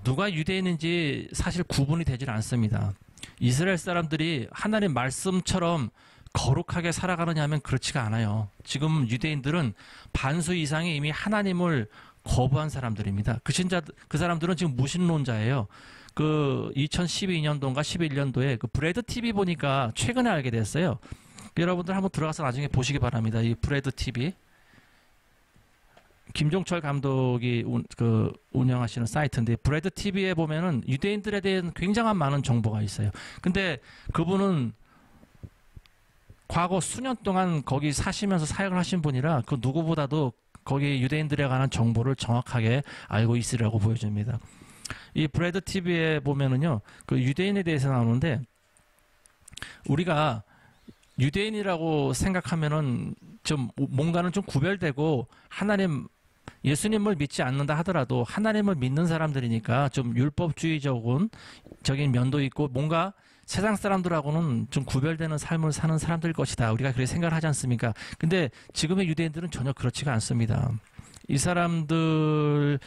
누가 유대인인지 사실 구분이 되질 않습니다. 이스라엘 사람들이 하나님 말씀처럼 거룩하게 살아가느냐 하면 그렇지가 않아요. 지금 유대인들은 반수 이상이 이미 하나님을 거부한 사람들입니다. 그 사람들은 지금 무신론자예요. 2012년도인가 11년도에 브래드 TV 보니까 최근에 알게 됐어요. 여러분들 한번 들어가서 나중에 보시기 바랍니다. 이 브래드 TV. 김종철 감독이 운영하시는 사이트인데 브래드 TV에 보면은 유대인들에 대한 굉장한 많은 정보가 있어요. 근데 그분은 과거 수년 동안 거기 사시면서 사역을 하신 분이라 그 누구보다도 거기 유대인들에 관한 정보를 정확하게 알고 있으라고 보여집니다. 이 브래드 TV에 보면은요, 유대인에 대해서 나오는데 우리가 유대인이라고 생각하면은 좀 뭔가는 좀 구별되고 예수님을 믿지 않는다 하더라도 하나님을 믿는 사람들이니까 좀 율법주의적인 면도 있고 뭔가 세상 사람들하고는 좀 구별되는 삶을 사는 사람들일 것이다. 우리가 그렇게 생각을 하지 않습니까? 근데 지금의 유대인들은 전혀 그렇지가 않습니다. 이 사람들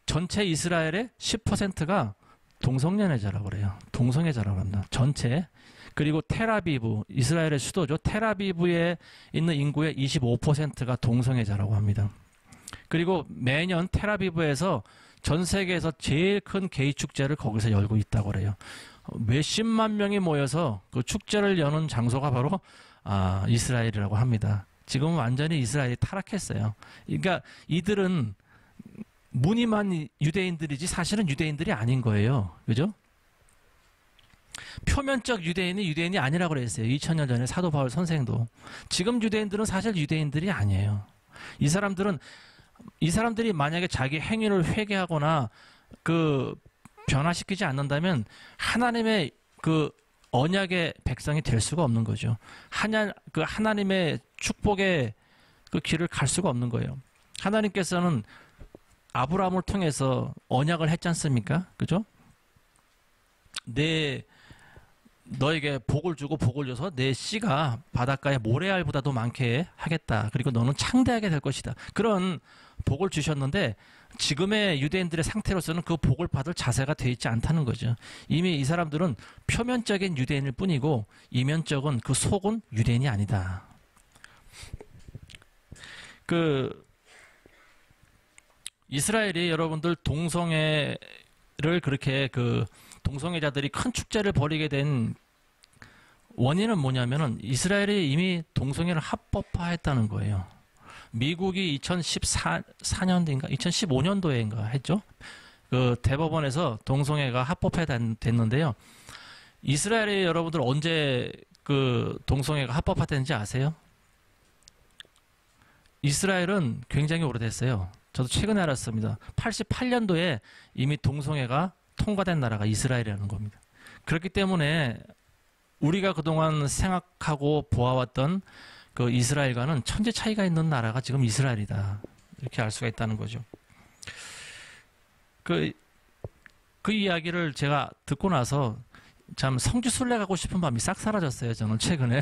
전체 이스라엘의 10%가 동성연애자라고 그래요. 동성애자라고 한다. 전체. 그리고 텔아비브, 이스라엘의 수도죠. 텔아비브에 있는 인구의 25%가 동성애자라고 합니다. 그리고 매년 텔아비브에서 전 세계에서 제일 큰 게이 축제를 거기서 열고 있다고 그래요. 몇십만 명이 모여서 그 축제를 여는 장소가 바로 이스라엘이라고 합니다. 지금은 완전히 이스라엘이 타락했어요. 그러니까 이들은 무늬만 유대인들이지 사실은 유대인들이 아닌 거예요. 그죠? 표면적 유대인이 유대인이 아니라고 그랬어요. 2000년 전에 사도 바울 선생도. 지금 유대인들은 사실 유대인들이 아니에요. 이 사람들이 만약에 자기 행위를 회개하거나 변화시키지 않는다면 하나님의 언약의 백성이 될 수가 없는 거죠. 하나님의 축복의 길을 갈 수가 없는 거예요. 하나님께서는 아브라함을 통해서 언약을 했지 않습니까? 그죠? 너에게 복을 주고 복을 줘서 내 씨가 바닷가의 모래알보다도 많게 하겠다. 그리고 너는 창대하게 될 것이다. 그런 복을 주셨는데 지금의 유대인들의 상태로서는 그 복을 받을 자세가 되어 있지 않다는 거죠. 이미 이 사람들은 표면적인 유대인일 뿐이고 이면적은 그 속은 유대인이 아니다. 이스라엘이 여러분들 동성애를 그렇게 동성애자들이 큰 축제를 벌이게 된 원인은 뭐냐면은 이스라엘이 이미 동성애를 합법화했다는 거예요. 미국이 2014년도인가 2015년도인가 했죠. 대법원에서 동성애가 합법화됐는데요. 이스라엘이 여러분들 언제 동성애가 합법화됐는지 아세요? 이스라엘은 굉장히 오래됐어요. 저도 최근에 알았습니다. 88년도에 이미 동성애가 통과된 나라가 이스라엘이라는 겁니다. 그렇기 때문에 우리가 그동안 생각하고 보아왔던 이스라엘과는 천지 차이가 있는 나라가 지금 이스라엘이다. 이렇게 알 수가 있다는 거죠. 그 이야기를 제가 듣고 나서 참 성지순례 가고 싶은 마음이 싹 사라졌어요. 저는 최근에.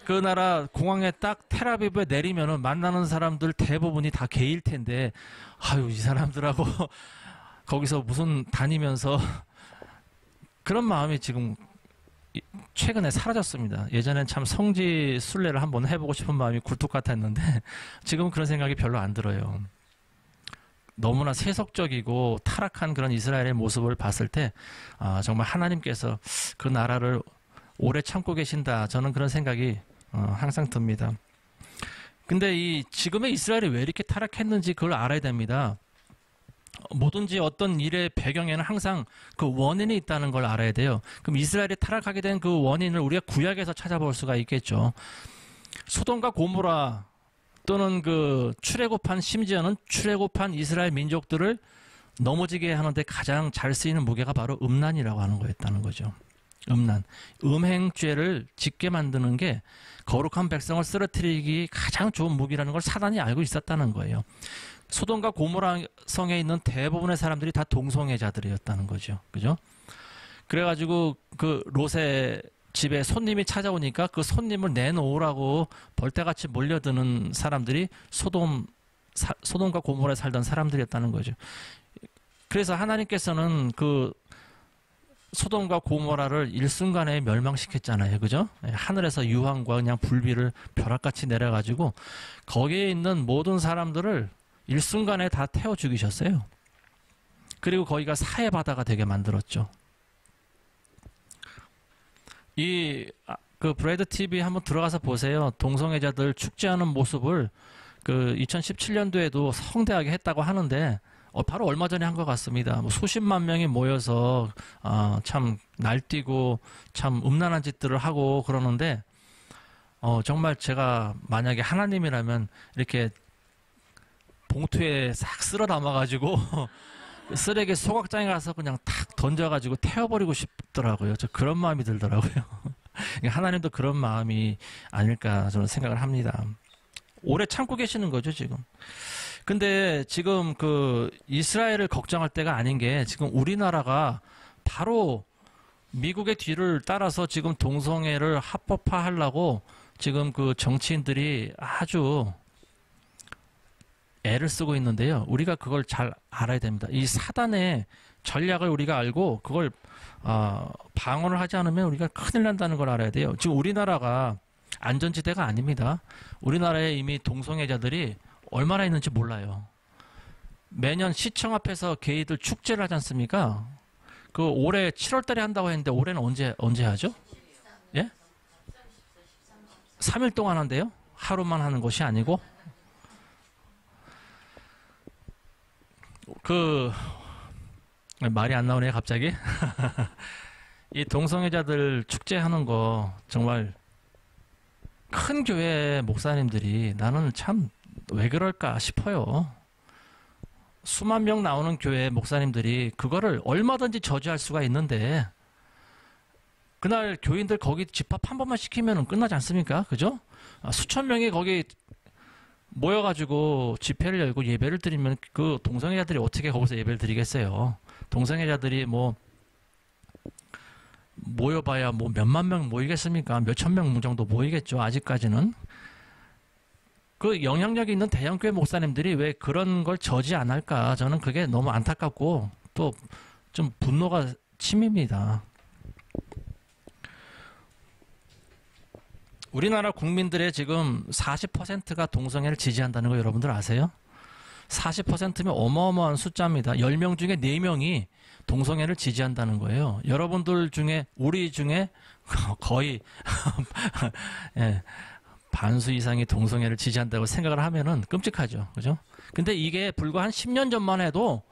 그 나라 공항에 딱 텔아비브에 내리면은 만나는 사람들 대부분이 다 게이일 텐데, 이 사람들하고 거기서 무슨 다니면서 그런 마음이 지금 최근에 사라졌습니다. 예전엔 참 성지 순례를 한번 해보고 싶은 마음이 굴뚝 같았는데 지금은 그런 생각이 별로 안 들어요. 너무나 세속적이고 타락한 그런 이스라엘의 모습을 봤을 때 정말 하나님께서 그 나라를 오래 참고 계신다. 저는 그런 생각이 항상 듭니다. 근데 이 지금의 이스라엘이 왜 이렇게 타락했는지 그걸 알아야 됩니다. 뭐든지 어떤 일의 배경에는 항상 그 원인이 있다는 걸 알아야 돼요. 그럼 이스라엘이 타락하게 된 그 원인을 우리가 구약에서 찾아볼 수가 있겠죠. 소돔과 고모라 또는 그 출애굽한, 심지어는 출애굽한 이스라엘 민족들을 넘어지게 하는데 가장 잘 쓰이는 무게가 바로 음란이라고 하는 거였다는 거죠. 음란. 음행죄를 짓게 만드는 게 거룩한 백성을 쓰러뜨리기 가장 좋은 무기라는 걸 사단이 알고 있었다는 거예요. 소돔과 고모라 성에 있는 대부분의 사람들이 다 동성애자들이었다는 거죠. 그죠? 그래가지고 그 롯의 집에 손님이 찾아오니까 그 손님을 내놓으라고 벌떼같이 몰려드는 사람들이 소돔과 고모라에 살던 사람들이었다는 거죠. 그래서 하나님께서는 그 소돔과 고모라를 일순간에 멸망시켰잖아요. 그죠? 하늘에서 유황과 그냥 불비를 벼락같이 내려가지고 거기에 있는 모든 사람들을 일순간에 다 태워 죽이셨어요. 그리고 거기가 사해바다가 되게 만들었죠. 그 브레드 TV 한번 들어가서 보세요. 동성애자들 축제하는 모습을 그 2017년도에도 성대하게 했다고 하는데 바로 얼마 전에 한 것 같습니다. 뭐 수십만 명이 모여서 참 날뛰고 참 음란한 짓들을 하고 그러는데 정말 제가 만약에 하나님이라면 이렇게 봉투에 싹 쓸어 담아가지고 쓰레기 소각장에 가서 그냥 탁 던져가지고 태워버리고 싶더라고요. 저 그런 마음이 들더라고요. 하나님도 그런 마음이 아닐까 저는 생각을 합니다. 오래 참고 계시는 거죠, 지금. 근데 지금 그 이스라엘을 걱정할 때가 아닌 게 지금 우리나라가 바로 미국의 뒤를 따라서 지금 동성애를 합법화하려고 지금 그 정치인들이 아주 애를 쓰고 있는데요. 우리가 그걸 잘 알아야 됩니다. 이 사단의 전략을 우리가 알고 그걸 방어를 하지 않으면 우리가 큰일 난다는 걸 알아야 돼요. 지금 우리나라가 안전지대가 아닙니다. 우리나라에 이미 동성애자들이 얼마나 있는지 몰라요. 매년 시청 앞에서 게이들 축제를 하지 않습니까? 그 올해 7월 달에 한다고 했는데 올해는 언제 하죠? 예? 3일 동안 한대요? 하루만 하는 것이 아니고? 말이 안 나오네 갑자기. 이 동성애자들 축제하는 거 정말 큰 교회 목사님들이 나는 참 왜 그럴까 싶어요. 수만 명 나오는 교회 목사님들이 그거를 얼마든지 저지할 수가 있는데 그날 교인들 거기 집합 한 번만 시키면 끝나지 않습니까? 그죠? 수천 명이 거기 모여가지고 집회를 열고 예배를 드리면 그 동성애자들이 어떻게 거기서 예배를 드리겠어요? 동성애자들이 뭐 모여봐야 뭐 몇만 명 모이겠습니까? 몇천 명 정도 모이겠죠. 아직까지는. 그 영향력이 있는 대형교회 목사님들이 왜 그런 걸 저지 안 할까? 저는 그게 너무 안타깝고 또 좀 분노가 치밉니다. 우리나라 국민들의 지금 40%가 동성애를 지지한다는 거 여러분들 아세요? 40%면 어마어마한 숫자입니다. 10명 중에 4명이 동성애를 지지한다는 거예요. 여러분들 중에, 우리 중에 거의 예, 반수 이상이 동성애를 지지한다고 생각을 하면은 끔찍하죠. 그죠? 근데 이게 불과 한 10년 전만 해도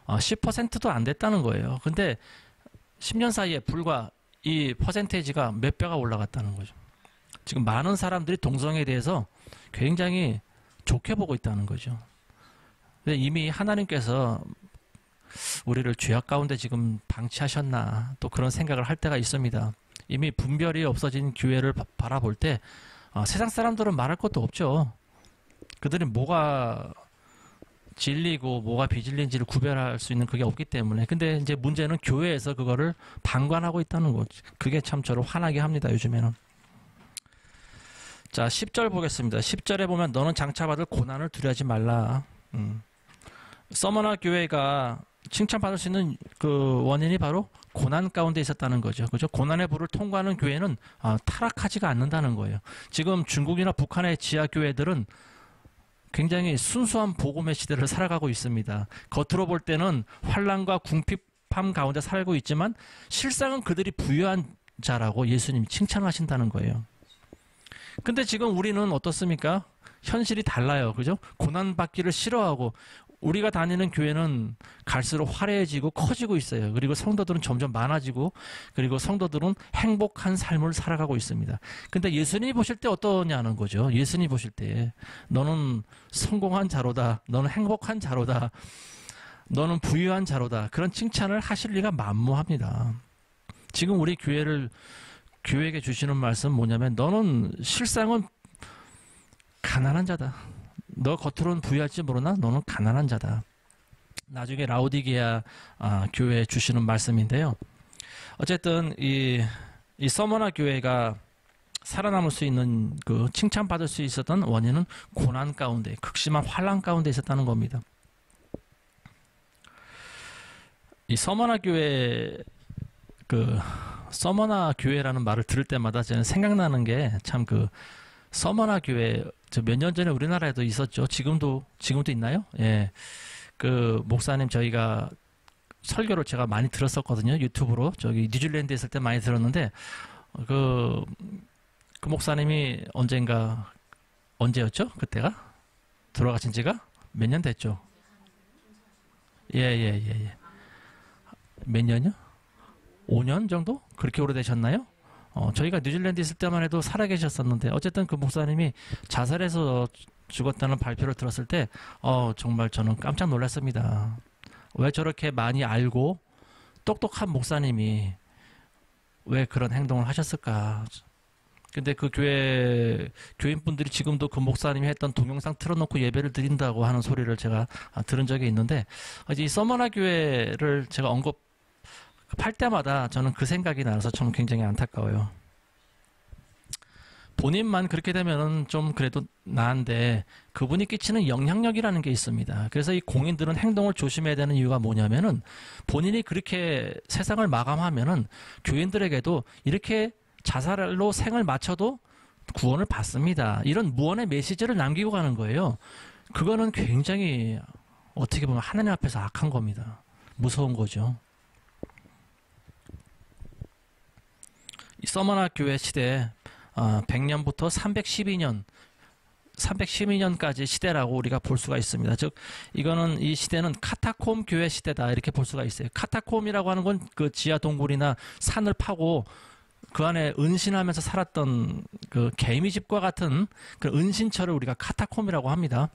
10%도 안 됐다는 거예요. 근데 10년 사이에 불과 이 퍼센테이지가 몇 배가 올라갔다는 거죠. 지금 많은 사람들이 동성애에 대해서 굉장히 좋게 보고 있다는 거죠. 이미 하나님께서 우리를 죄악 가운데 지금 방치하셨나 또 그런 생각을 할 때가 있습니다. 이미 분별이 없어진 교회를 바라볼 때 세상 사람들은 말할 것도 없죠. 그들이 뭐가 진리고 뭐가 비진리인지를 구별할 수 있는 그게 없기 때문에. 근데 이제 문제는 교회에서 그거를 방관하고 있다는 거죠. 그게 참 저를 화나게 합니다, 요즘에는. 자, 10절 보겠습니다. 10절에 보면 너는 장차받을 고난을 두려워하지 말라. 서머나 교회가 칭찬받을 수 있는 그 원인이 바로 고난 가운데 있었다는 거죠. 그죠? 고난의 불을 통과하는 교회는 타락하지가 않는다는 거예요. 지금 중국이나 북한의 지하 교회들은 굉장히 순수한 복음의 시대를 살아가고 있습니다. 겉으로 볼 때는 환난과 궁핍함 가운데 살고 있지만 실상은 그들이 부유한 자라고 예수님이 칭찬하신다는 거예요. 근데 지금 우리는 어떻습니까? 현실이 달라요. 그죠? 고난받기를 싫어하고 우리가 다니는 교회는 갈수록 화려해지고 커지고 있어요. 그리고 성도들은 점점 많아지고 그리고 성도들은 행복한 삶을 살아가고 있습니다. 근데 예수님이 보실 때 어떠냐는 거죠. 예수님이 보실 때 너는 성공한 자로다. 너는 행복한 자로다. 너는 부유한 자로다. 그런 칭찬을 하실 리가 만무합니다. 지금 우리 교회에게 주시는 말씀 뭐냐면 너는 실상은 가난한 자다. 너 겉으로는 부유할지 모르나 너는 가난한 자다. 나중에 라오디게아 교회에 주시는 말씀인데요. 어쨌든 이 서머나 교회가 살아남을 수 있는 그 칭찬받을 수 있었던 원인은 고난 가운데 극심한 환난 가운데 있었다는 겁니다. 이 서머나 교회 서머나 교회라는 말을 들을 때마다 저는 생각나는 게 참 서머나 교회 몇 년 전에 우리나라에도 있었죠. 지금도 있나요? 예. 그 목사님 저희가 설교를 제가 많이 들었었거든요. 유튜브로. 저기 뉴질랜드에 있을 때 많이 들었는데 그 목사님이 언제였죠? 그때가? 돌아가신 지가 몇 년 됐죠? 예. 몇 년이요? 5년 정도? 그렇게 오래되셨나요? 저희가 뉴질랜드 있을 때만 해도 살아계셨었는데 어쨌든 그 목사님이 자살해서 죽었다는 발표를 들었을 때 정말 저는 깜짝 놀랐습니다. 왜 저렇게 많이 알고 똑똑한 목사님이 왜 그런 행동을 하셨을까? 근데 그 교인분들이 지금도 그 목사님이 했던 동영상 틀어놓고 예배를 드린다고 하는 소리를 제가 들은 적이 있는데 이 서머나 교회를 제가 언급할 때마다 저는 그 생각이 나서 좀 굉장히 안타까워요. 본인만 그렇게 되면은 좀 그래도 나은데 그분이 끼치는 영향력이라는 게 있습니다. 그래서 이 공인들은 행동을 조심해야 되는 이유가 뭐냐면은 본인이 그렇게 세상을 마감하면은 교인들에게도 이렇게 자살로 생을 마쳐도 구원을 받습니다. 이런 무언의 메시지를 남기고 가는 거예요. 그거는 굉장히 어떻게 보면 하나님 앞에서 악한 겁니다. 무서운 거죠. 이 서머나 교회 시대 100년부터 312년까지 시대라고 우리가 볼 수가 있습니다. 즉 이거는 이 시대는 카타콤 교회 시대다 이렇게 볼 수가 있어요. 카타콤이라고 하는 건 그 지하 동굴이나 산을 파고 그 안에 은신하면서 살았던 그 개미집과 같은 그 은신처를 우리가 카타콤이라고 합니다.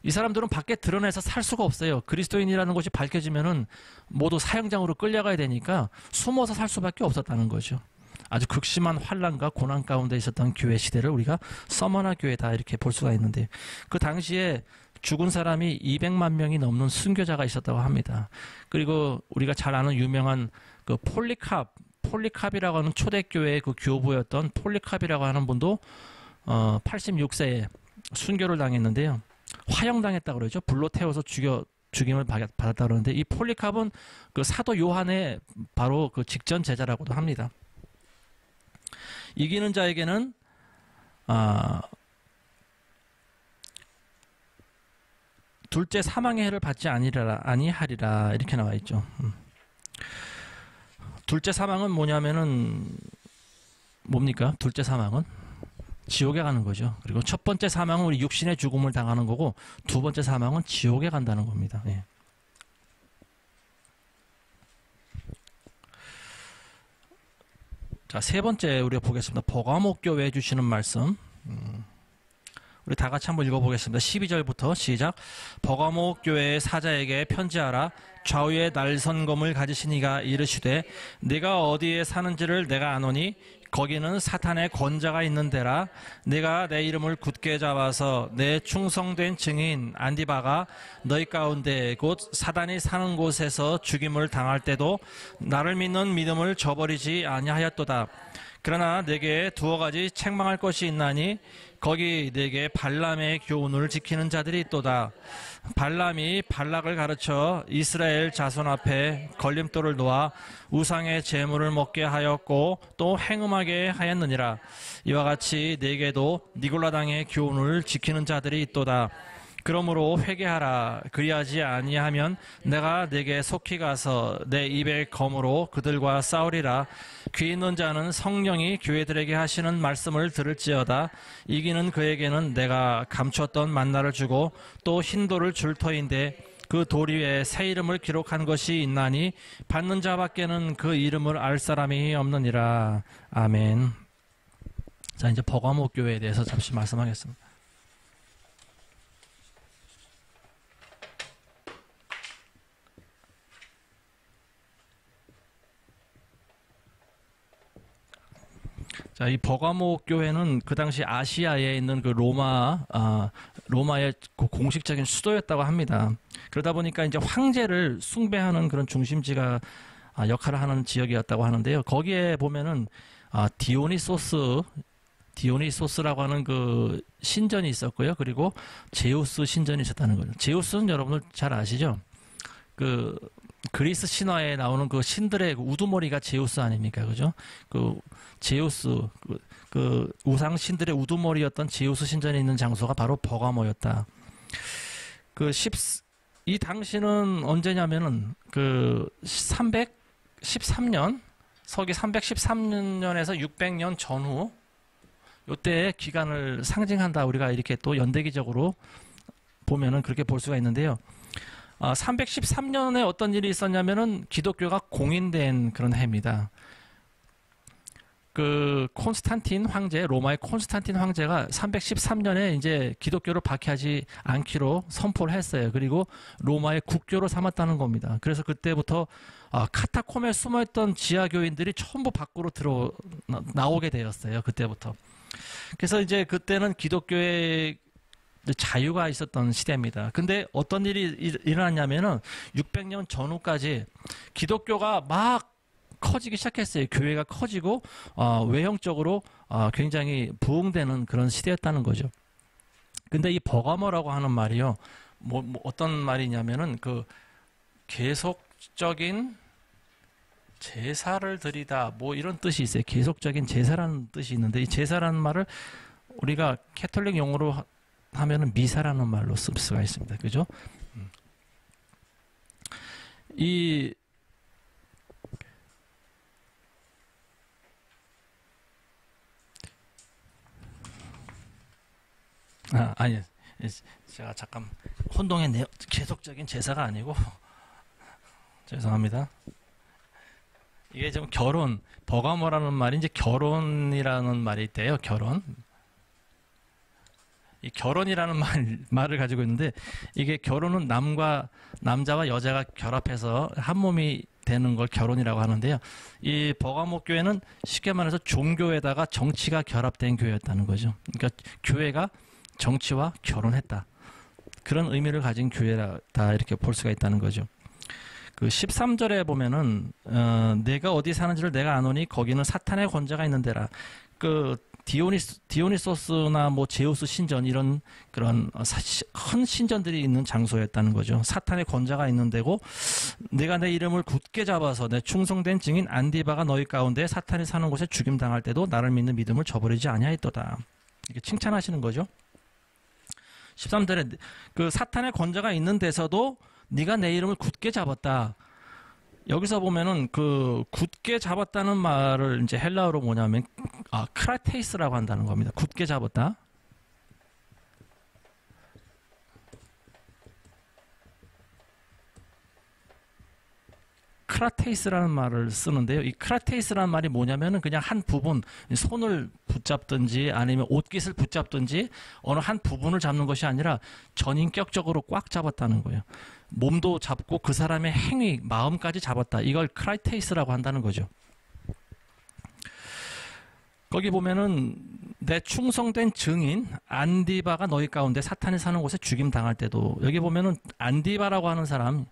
이 사람들은 밖에 드러내서 살 수가 없어요. 그리스도인이라는 것이 밝혀지면은 모두 사형장으로 끌려가야 되니까 숨어서 살 수밖에 없었다는 거죠. 아주 극심한 환난과 고난 가운데 있었던 교회 시대를 우리가 서머나 교회다 이렇게 볼 수가 있는데 그 당시에 죽은 사람이 200만 명이 넘는 순교자가 있었다고 합니다. 그리고 우리가 잘 아는 유명한 그 폴리캅이라고 하는 초대교회의 그 교부였던 폴리캅이라고 하는 분도 86세에 순교를 당했는데요. 화형당했다고 그러죠. 불로 태워서 죽임을 받았다고 그러는데 이 폴리캅은 그 사도 요한의 바로 그 직전 제자라고도 합니다. 이기는 자에게는 둘째 사망의 해를 받지 아니하리라 이렇게 나와 있죠. 둘째 사망은 뭐냐면은 뭡니까? 둘째 사망은 지옥에 가는 거죠. 그리고 첫 번째 사망은 우리 육신의 죽음을 당하는 거고 두 번째 사망은 지옥에 간다는 겁니다. 예. 자, 세 번째 우리가 보겠습니다. 버가모 교회에 주시는 말씀. 우리 다 같이 한번 읽어보겠습니다. 12절부터 시작. 버가모 교회의 사자에게 편지하라. 좌우에 날선검을 가지신 이가 이르시되 네가 어디에 사는지를 내가 아노니 거기는 사탄의 권자가 있는 데라. 네가 내 이름을 굳게 잡아서 내 충성된 증인 안디바가 너희 가운데 곧 사단이 사는 곳에서 죽임을 당할 때도 나를 믿는 믿음을 저버리지 아니하였도다. 그러나 내게 두어 가지 책망할 것이 있나니 거기 내게 발람의 교훈을 지키는 자들이 있도다. 발람이 발락을 가르쳐 이스라엘 자손 앞에 걸림돌을 놓아 우상의 제물을 먹게 하였고 또 행음하게 하였느니라. 이와 같이 내게도 니골라당의 교훈을 지키는 자들이 있도다. 그러므로 회개하라. 그리하지 아니하면 내가 네게 속히 가서 내 입의 검으로 그들과 싸우리라. 귀 있는 자는 성령이 교회들에게 하시는 말씀을 들을지어다. 이기는 그에게는 내가 감추었던 만나를 주고 또 흰 돌을 줄 터인데 그 돌 위에 새 이름을 기록한 것이 있나니 받는 자밖에는 그 이름을 알 사람이 없느니라. 아멘. 자, 이제 버가모 교회에 대해서 잠시 말씀하겠습니다. 자, 이 버가모 교회는 그 당시 아시아에 있는 그 로마의 그 공식적인 수도였다고 합니다. 그러다 보니까 이제 황제를 숭배하는 그런 중심지가 역할을 하는 지역이었다고 하는데요. 거기에 보면은 디오니소스라고 하는 그 신전이 있었고요. 그리고 제우스 신전이 있었다는 거죠. 제우스는 여러분들 잘 아시죠? 그 그리스 신화에 나오는 그 신들의 그 우두머리가 제우스 아닙니까? 그죠? 그 제우스, 그 우상 신들의 우두머리였던 제우스 신전이 있는 장소가 바로 버가모였다. 이 당시는 언제냐면은 그 313년, 서기 313년에서 600년 전후 요때의 기간을 상징한다. 우리가 이렇게 또 연대기적으로 보면은 그렇게 볼 수가 있는데요. 313년에 어떤 일이 있었냐면은 기독교가 공인된 그런 해입니다. 그 콘스탄틴 황제, 로마의 콘스탄틴 황제가 313년에 이제 기독교를 박해하지 않기로 선포를 했어요. 그리고 로마의 국교로 삼았다는 겁니다. 그래서 그때부터 카타콤에 숨어있던 지하교인들이 전부 밖으로 나오게 되었어요. 그때부터. 그래서 이제 그때는 기독교의 자유가 있었던 시대입니다. 근데 어떤 일이 일어났냐면은 600년 전후까지 기독교가 막 커지기 시작했어요. 교회가 커지고 외형적으로 굉장히 부흥되는 그런 시대였다는 거죠. 근데 이 버가모라고 하는 말이요. 뭐 어떤 말이냐면은 그 계속적인 제사를 드리다 뭐 이런 뜻이 있어요. 계속적인 제사라는 뜻이 있는데 이 제사라는 말을 우리가 캐톨릭 용어로 하면은 미사라는 말로 쓸 수가 있습니다. 그죠? 아니, 제가 잠깐 혼동했네요. 계속적인 제사가 아니고 죄송합니다. 이게 좀 버가모라는 말이 이제 결혼이라는 말이 있대요. 결혼. 이 결혼이라는 말을 가지고 있는데 이게 결혼은 남자와 여자가 결합해서 한 몸이 되는 걸 결혼이라고 하는데요. 이 버가모 교회는 쉽게 말해서 종교에다가 정치가 결합된 교회였다는 거죠. 그러니까 교회가 정치와 결혼했다. 그런 의미를 가진 교회다 이렇게 볼 수가 있다는 거죠. 그 13절에 보면은 내가 어디 사는지를 내가 아노니 거기는 사탄의 권자가 있는 데라. 그 디오니소스나 뭐 제우스 신전 이런 그런 큰 신전들이 있는 장소였다는 거죠. 사탄의 권자가 있는 데고 내가 내 이름을 굳게 잡아서 내 충성된 증인 안디바가 너희 가운데 사탄이 사는 곳에 죽임 당할 때도 나를 믿는 믿음을 저버리지 아니하였도다. 이렇게 칭찬하시는 거죠. 13절에 그 사탄의 권자가 있는 데서도 네가 내 이름을 굳게 잡았다. 여기서 보면은 그 굳게 잡았다는 말을 이제 헬라어로 뭐냐면 크라테이스라고 한다는 겁니다. 굳게 잡았다. 크라테이스라는 말을 쓰는데요. 이 크라테이스라는 말이 뭐냐면은 그냥 한 부분, 손을 붙잡든지 아니면 옷깃을 붙잡든지 어느 한 부분을 잡는 것이 아니라 전인격적으로 꽉 잡았다는 거예요. 몸도 잡고 그 사람의 행위, 마음까지 잡았다. 이걸 크라테이스라고 한다는 거죠. 거기 보면은 내 충성된 증인 안디바가 너희 가운데 사탄이 사는 곳에 죽임 당할 때도 여기 보면은 안디바라고 하는 사람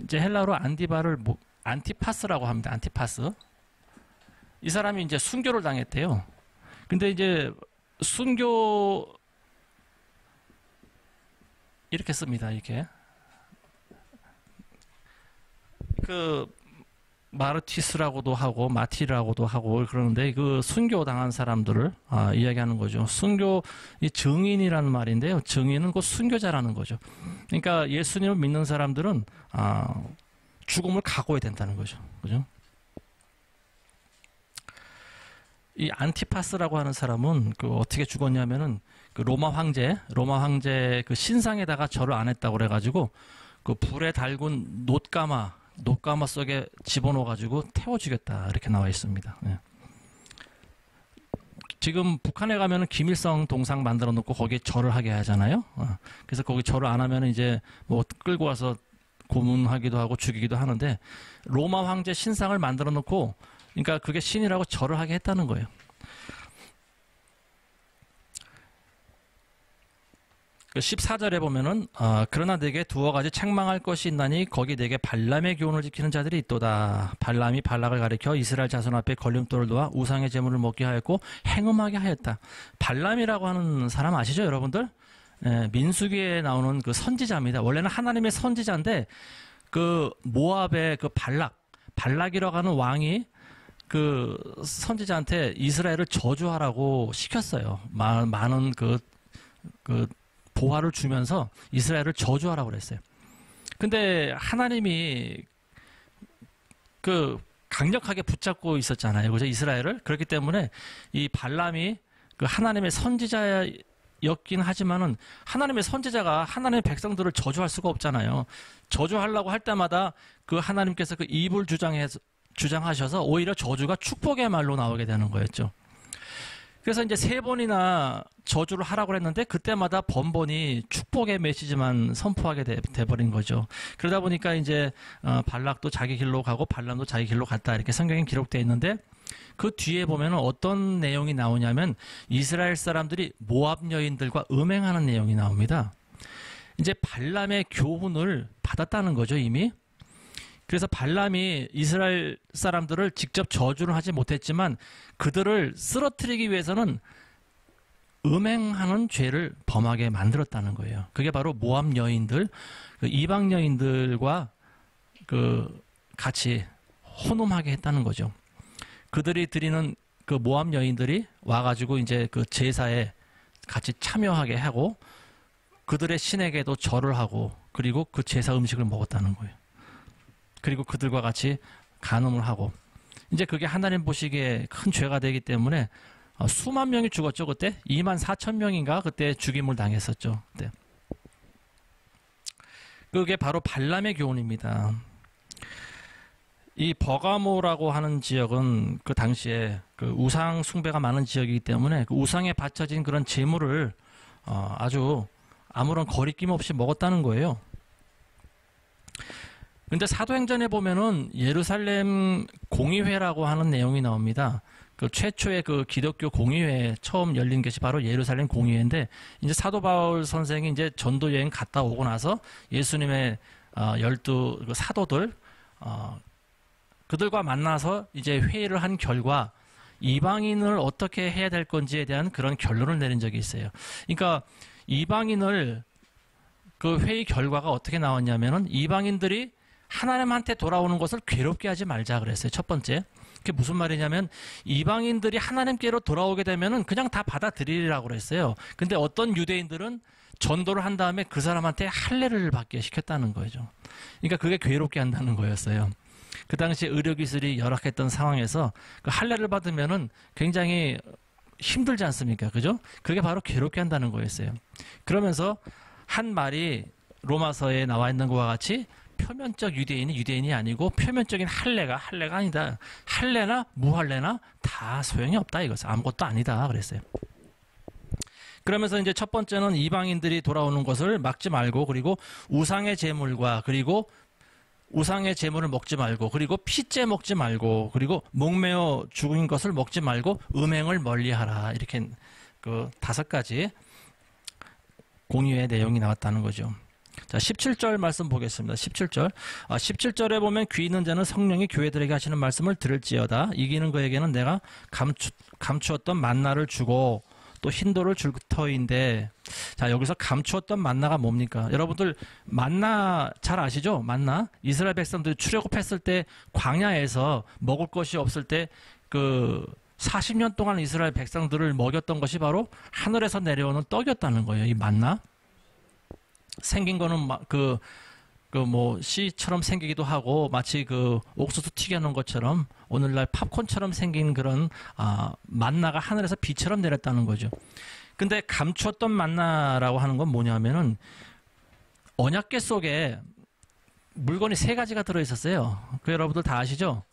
이제 헬라어로 안디바를 안티파스라고 합니다. 안티파스. 이 사람이 이제 순교를 당했대요. 근데 이제 순교 이렇게 씁니다. 이렇게 마르티스라고도 하고 마티라고도 하고 그러는데 그 순교당한 사람들을 이야기하는 거죠. 순교, 이 증인이라는 말인데요. 증인은 곧 순교자라는 거죠. 그러니까 예수님을 믿는 사람들은 죽음을 각오해야 된다는 거죠. 그죠? 이 안티파스라고 하는 사람은 그 어떻게 죽었냐면은 그 로마 황제 그 신상에다가 절을 안 했다고 그래가지고 그 불에 달군 놋가마 속에 집어넣어가지고 태워 죽였다 이렇게 나와 있습니다. 네. 지금 북한에 가면은 김일성 동상 만들어 놓고 거기에 절을 하게 하잖아요. 그래서 거기 절을 안 하면은 이제 뭐 끌고 와서 고문하기도 하고 죽이기도 하는데 로마 황제 신상을 만들어 놓고 그러니까 그게 신이라고 절을 하게 했다는 거예요. 그 14절에 보면은 그러나 내게 두어 가지 책망할 것이 있나니 거기 내게 발람의 교훈을 지키는 자들이 있도다. 발람이 발락을 가리켜 이스라엘 자손 앞에 걸림돌을 놓아 우상의 제물을 먹게 하였고 행음하게 하였다. 발람이라고 하는 사람 아시죠, 여러분들? 민수기에 나오는 그 선지자입니다. 원래는 하나님의 선지자인데 그 모압의 그 발락이라고 하는 왕이 그 선지자한테 이스라엘을 저주하라고 시켰어요. 많은 그 보화를 주면서 이스라엘을 저주하라고 그랬어요. 근데 하나님이 그 강력하게 붙잡고 있었잖아요. 그죠? 이스라엘을. 그렇기 때문에 이 발람이 그 하나님의 선지자였긴 하지만은 하나님의 선지자가 하나님의 백성들을 저주할 수가 없잖아요. 저주하려고 할 때마다 그 하나님께서 그 입을 주장하셔서 오히려 저주가 축복의 말로 나오게 되는 거였죠. 그래서 이제 3번이나 저주를 하라고 했는데 그때마다 번번이 축복의 메시지만 선포하게 돼버린 거죠. 그러다 보니까 이제 발락도 자기 길로 가고 발람도 자기 길로 갔다 이렇게 성경에 기록되어 있는데 그 뒤에 보면 어떤 내용이 나오냐면 이스라엘 사람들이 모압 여인들과 음행하는 내용이 나옵니다. 이제 발람의 교훈을 받았다는 거죠, 이미. 그래서 발람이 이스라엘 사람들을 직접 저주를 하지 못했지만 그들을 쓰러뜨리기 위해서는 음행하는 죄를 범하게 만들었다는 거예요. 그게 바로 모압 여인들, 그 이방 여인들과 그 같이 혼음하게 했다는 거죠. 그들이 드리는 그 모압 여인들이 와가지고 이제 그 제사에 같이 참여하게 하고 그들의 신에게도 절을 하고 그리고 그 제사 음식을 먹었다는 거예요. 그리고 그들과 같이 간음을 하고 이제 그게 하나님 보시기에 큰 죄가 되기 때문에 수만 명이 죽었죠. 그때 24,000명인가 그때 죽임을 당했었죠. 그때. 그게 바로 발람의 교훈입니다. 이 버가모라고 하는 지역은 그 당시에 그 우상 숭배가 많은 지역이기 때문에 그 우상에 바쳐진 그런 제물을 아주 아무런 거리낌 없이 먹었다는 거예요. 근데 사도행전에 보면은 예루살렘 공의회라고 하는 내용이 나옵니다. 그 최초의 그 기독교 공의회 처음 열린 것이 바로 예루살렘 공의회인데 이제 사도 바울 선생이 이제 전도 여행 갔다 오고 나서 예수님의 12 사도들 그들과 만나서 이제 회의를 한 결과 이방인을 어떻게 해야 될 건지에 대한 그런 결론을 내린 적이 있어요. 그러니까 이방인을 그 회의 결과가 어떻게 나왔냐면은 이방인들이 하나님한테 돌아오는 것을 괴롭게 하지 말자 그랬어요. 첫 번째. 그게 무슨 말이냐면 이방인들이 하나님께로 돌아오게 되면은 그냥 다 받아들이라고 그랬어요. 근데 어떤 유대인들은 전도를 한 다음에 그 사람한테 할례를 받게 시켰다는 거죠. 그러니까 그게 괴롭게 한다는 거였어요. 그 당시 의료기술이 열악했던 상황에서 그 할례를 받으면은 굉장히 힘들지 않습니까? 그죠? 그게 바로 괴롭게 한다는 거였어요. 그러면서 한 말이 로마서에 나와 있는 것과 같이 표면적 유대인이 유대인이 아니고 표면적인 할례가 아니다. 할례나 무할례나 다 소용이 없다 이것은 아무것도 아니다 그랬어요. 그러면서 이제 첫 번째는 이방인들이 돌아오는 것을 막지 말고 그리고 우상의 제물과 그리고 우상의 제물을 먹지 말고 그리고 피째 먹지 말고 그리고 목매어 죽은 것을 먹지 말고 음행을 멀리하라 이렇게 그 5가지 공의의 내용이 나왔다는 거죠. 자, 17절 말씀 보겠습니다. 17절. 17절에 보면 귀 있는 자는 성령이 교회들에게 하시는 말씀을 들을지어다. 이기는 그에게는 내가 감추었던 만나를 주고 또 흰돌을 줄 터인데 자, 여기서 감추었던 만나가 뭡니까? 여러분들 만나 잘 아시죠? 만나? 이스라엘 백성들이 출애굽했을 때 광야에서 먹을 것이 없을 때 그 40년 동안 이스라엘 백성들을 먹였던 것이 바로 하늘에서 내려오는 떡이었다는 거예요. 이 만나. 생긴 거는 씨처럼 생기기도 하고 마치 그 옥수수 튀겨놓은 것처럼 오늘날 팝콘처럼 생긴 그런 만나가 하늘에서 비처럼 내렸다는 거죠. 근데 감추었던 만나라고 하는 건 뭐냐면은 언약궤 속에 물건이 3가지가 들어있었어요. 그 여러분들 다 아시죠?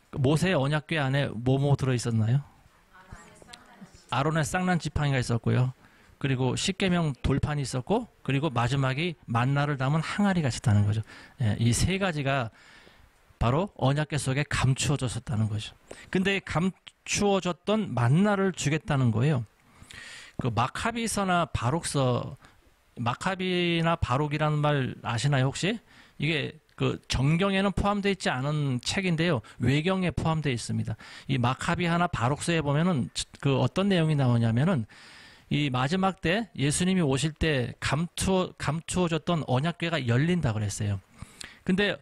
모세의 언약궤 안에 뭐뭐 들어있었나요? 아론의 쌍난 지팡이가 있었고요. 그리고 십계명 돌판이 있었고, 그리고 마지막이 만나를 담은 항아리가 있었다는 거죠. 예, 이 3가지가 바로 언약궤 속에 감추어졌었다는 거죠. 근데 감추어졌던 만나를 주겠다는 거예요. 그 마카비서나 바록서, 마카비나 바록이라는 말 아시나요 혹시? 이게 그 정경에는 포함되어 있지 않은 책인데요. 외경에 포함되어 있습니다. 이 마카비 하나 바록서에 보면은 그 어떤 내용이 나오냐면은 이 마지막 때 예수님이 오실 때 감추어졌던 언약궤가 열린다 그랬어요. 근데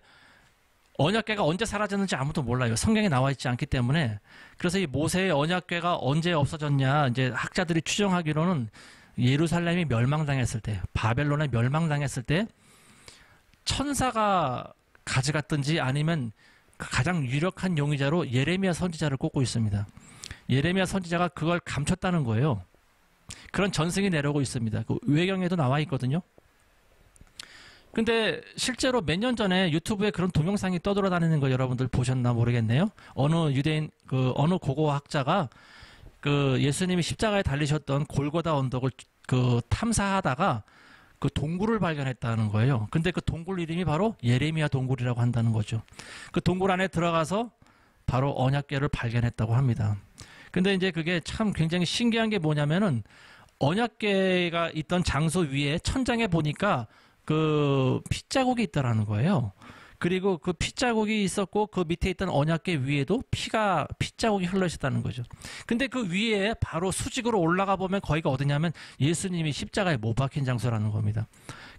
언약궤가 언제 사라졌는지 아무도 몰라요. 성경에 나와 있지 않기 때문에. 그래서 이 모세의 언약궤가 언제 없어졌냐, 이제 학자들이 추정하기로는 예루살렘이 멸망당했을 때, 바벨론에 멸망당했을 때 천사가 가져갔든지 아니면 가장 유력한 용의자로 예레미야 선지자를 꼽고 있습니다. 예레미야 선지자가 그걸 감췄다는 거예요. 그런 전승이 내려오고 있습니다. 그 외경에도 나와 있거든요. 근데 실제로 몇 년 전에 유튜브에 그런 동영상이 떠돌아다니는 거 여러분들 보셨나 모르겠네요. 어느 유대인, 어느 고고학자가 그 예수님이 십자가에 달리셨던 골고다 언덕을 탐사하다가 그 동굴을 발견했다는 거예요. 근데 그 동굴 이름이 바로 예레미야 동굴이라고 한다는 거죠. 그 동굴 안에 들어가서 바로 언약궤를 발견했다고 합니다. 근데 이제 그게 참 굉장히 신기한 게 뭐냐면은 언약궤가 있던 장소 위에 천장에 보니까 그 핏자국이 있다라는 거예요. 그리고 그 핏자국이 있었고 그 밑에 있던 언약궤 위에도 핏자국이 흘러 있었다는 거죠. 근데 그 위에 바로 수직으로 올라가 보면 거기가 어디냐면 예수님이 십자가에 못 박힌 장소라는 겁니다.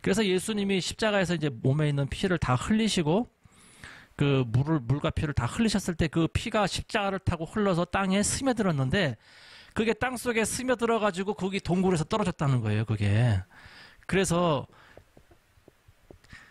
그래서 예수님이 십자가에서 이제 몸에 있는 피를 다 흘리시고 그 물과 피를 다 흘리셨을 때 그 피가 십자가를 타고 흘러서 땅에 스며들었는데 그게 땅 속에 스며들어 가지고 거기 동굴에서 떨어졌다는 거예요, 그게. 그래서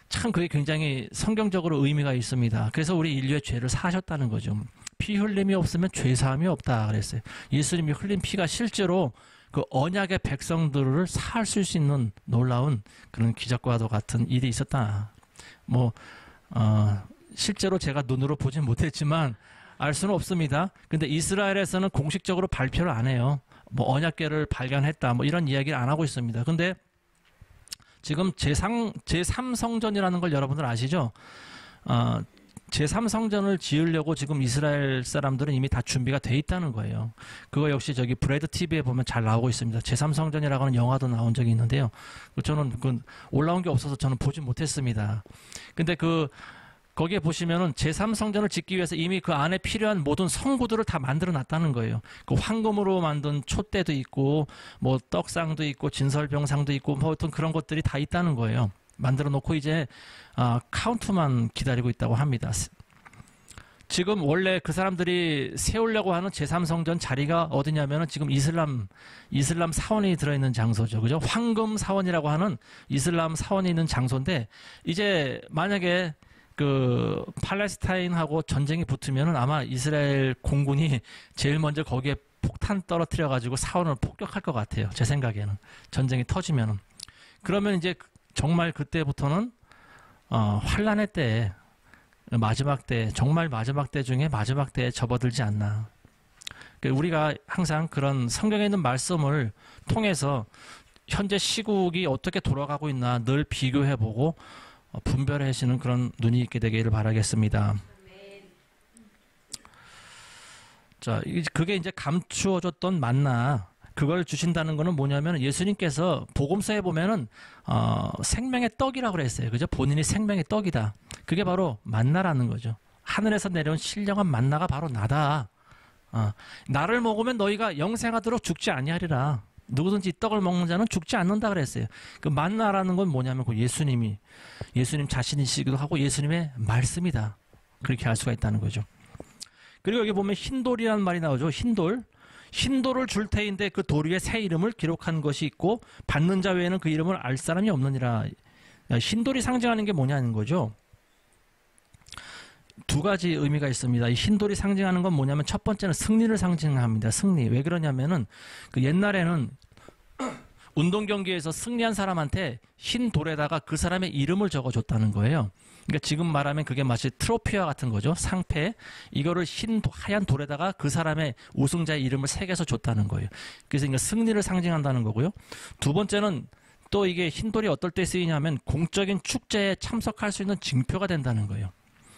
참 그게 굉장히 성경적으로 의미가 있습니다. 그래서 우리 인류의 죄를 사하셨다는 거죠. 피 흘림이 없으면 죄 사함이 없다 그랬어요. 예수님이 흘린 피가 실제로 그 언약의 백성들을 사할 수 있는 놀라운 그런 기적과도 같은 일이 있었다. 실제로 제가 눈으로 보진 못했지만 알 수는 없습니다. 근데 이스라엘에서는 공식적으로 발표를 안 해요. 언약궤를 발견했다 이런 이야기를 안 하고 있습니다. 근데 지금 제3성전이라는 걸 여러분들 아시죠? 제3성전을 지으려고 지금 이스라엘 사람들은 이미 다 준비가 돼 있다는 거예요. 그거 역시 저기 브레드 TV에 보면 잘 나오고 있습니다. 제3성전이라고 하는 영화도 나온 적이 있는데요. 저는 올라온 게 없어서 저는 보지 못했습니다. 근데 거기에 보시면은 제3성전을 짓기 위해서 이미 그 안에 필요한 모든 성구들을 다 만들어 놨다는 거예요. 그 황금으로 만든 촛대도 있고, 떡상도 있고, 진설병상도 있고, 어떤 그런 것들이 다 있다는 거예요. 만들어 놓고 이제, 카운트만 기다리고 있다고 합니다. 지금 원래 그 사람들이 세우려고 하는 제3성전 자리가 어디냐면은 지금 이슬람 사원이 들어있는 장소죠. 그죠? 황금 사원이라고 하는 이슬람 사원이 있는 장소인데, 이제 만약에 팔레스타인하고 전쟁이 붙으면은 아마 이스라엘 공군이 제일 먼저 거기에 폭탄 떨어뜨려가지고 사원을 폭격할 것 같아요. 제 생각에는. 전쟁이 터지면은. 그러면 이제 정말 그때부터는, 환란의 때, 마지막 때, 정말 마지막 때 중에 마지막 때에 접어들지 않나. 우리가 항상 그런 성경에 있는 말씀을 통해서 현재 시국이 어떻게 돌아가고 있나 늘 비교해보고 분별하시는 그런 눈이 있게 되기를 바라겠습니다. 자, 그게 이제 감추어졌던 만나, 그걸 주신다는 거는 뭐냐면 예수님께서 복음서에 보면은 생명의 떡이라고 그랬어요. 그죠? 본인이 생명의 떡이다. 그게 바로 만나라는 거죠. 하늘에서 내려온 신령한 만나가 바로 나다. 나를 먹으면 너희가 영생하도록 죽지 아니하리라. 누구든지 떡을 먹는 자는 죽지 않는다 그랬어요. 그 만나라는 건 뭐냐면 그 예수님 자신이시기도 하고 예수님의 말씀이다. 그렇게 알 수가 있다는 거죠. 그리고 여기 보면 흰돌이라는 말이 나오죠. 흰돌을 줄 테인데 그 돌 위에 새 이름을 기록한 것이 있고 받는 자 외에는 그 이름을 알 사람이 없느니라. 흰돌이 상징하는 게 뭐냐는 거죠. 두 가지 의미가 있습니다. 이 흰돌이 상징하는 건 뭐냐면 첫 번째는 승리를 상징합니다. 승리. 왜 그러냐면은 그 옛날에는 운동 경기에서 승리한 사람한테 흰 돌에다가 그 사람의 이름을 적어줬다는 거예요. 그러니까 지금 말하면 그게 마치 트로피와 같은 거죠. 상패. 이거를 하얀 돌에다가 그 사람의 우승자의 이름을 새겨서 줬다는 거예요. 그래서 그러니까 승리를 상징한다는 거고요. 두 번째는 또 이게 흰 돌이 어떨 때 쓰이냐면 공적인 축제에 참석할 수 있는 징표가 된다는 거예요.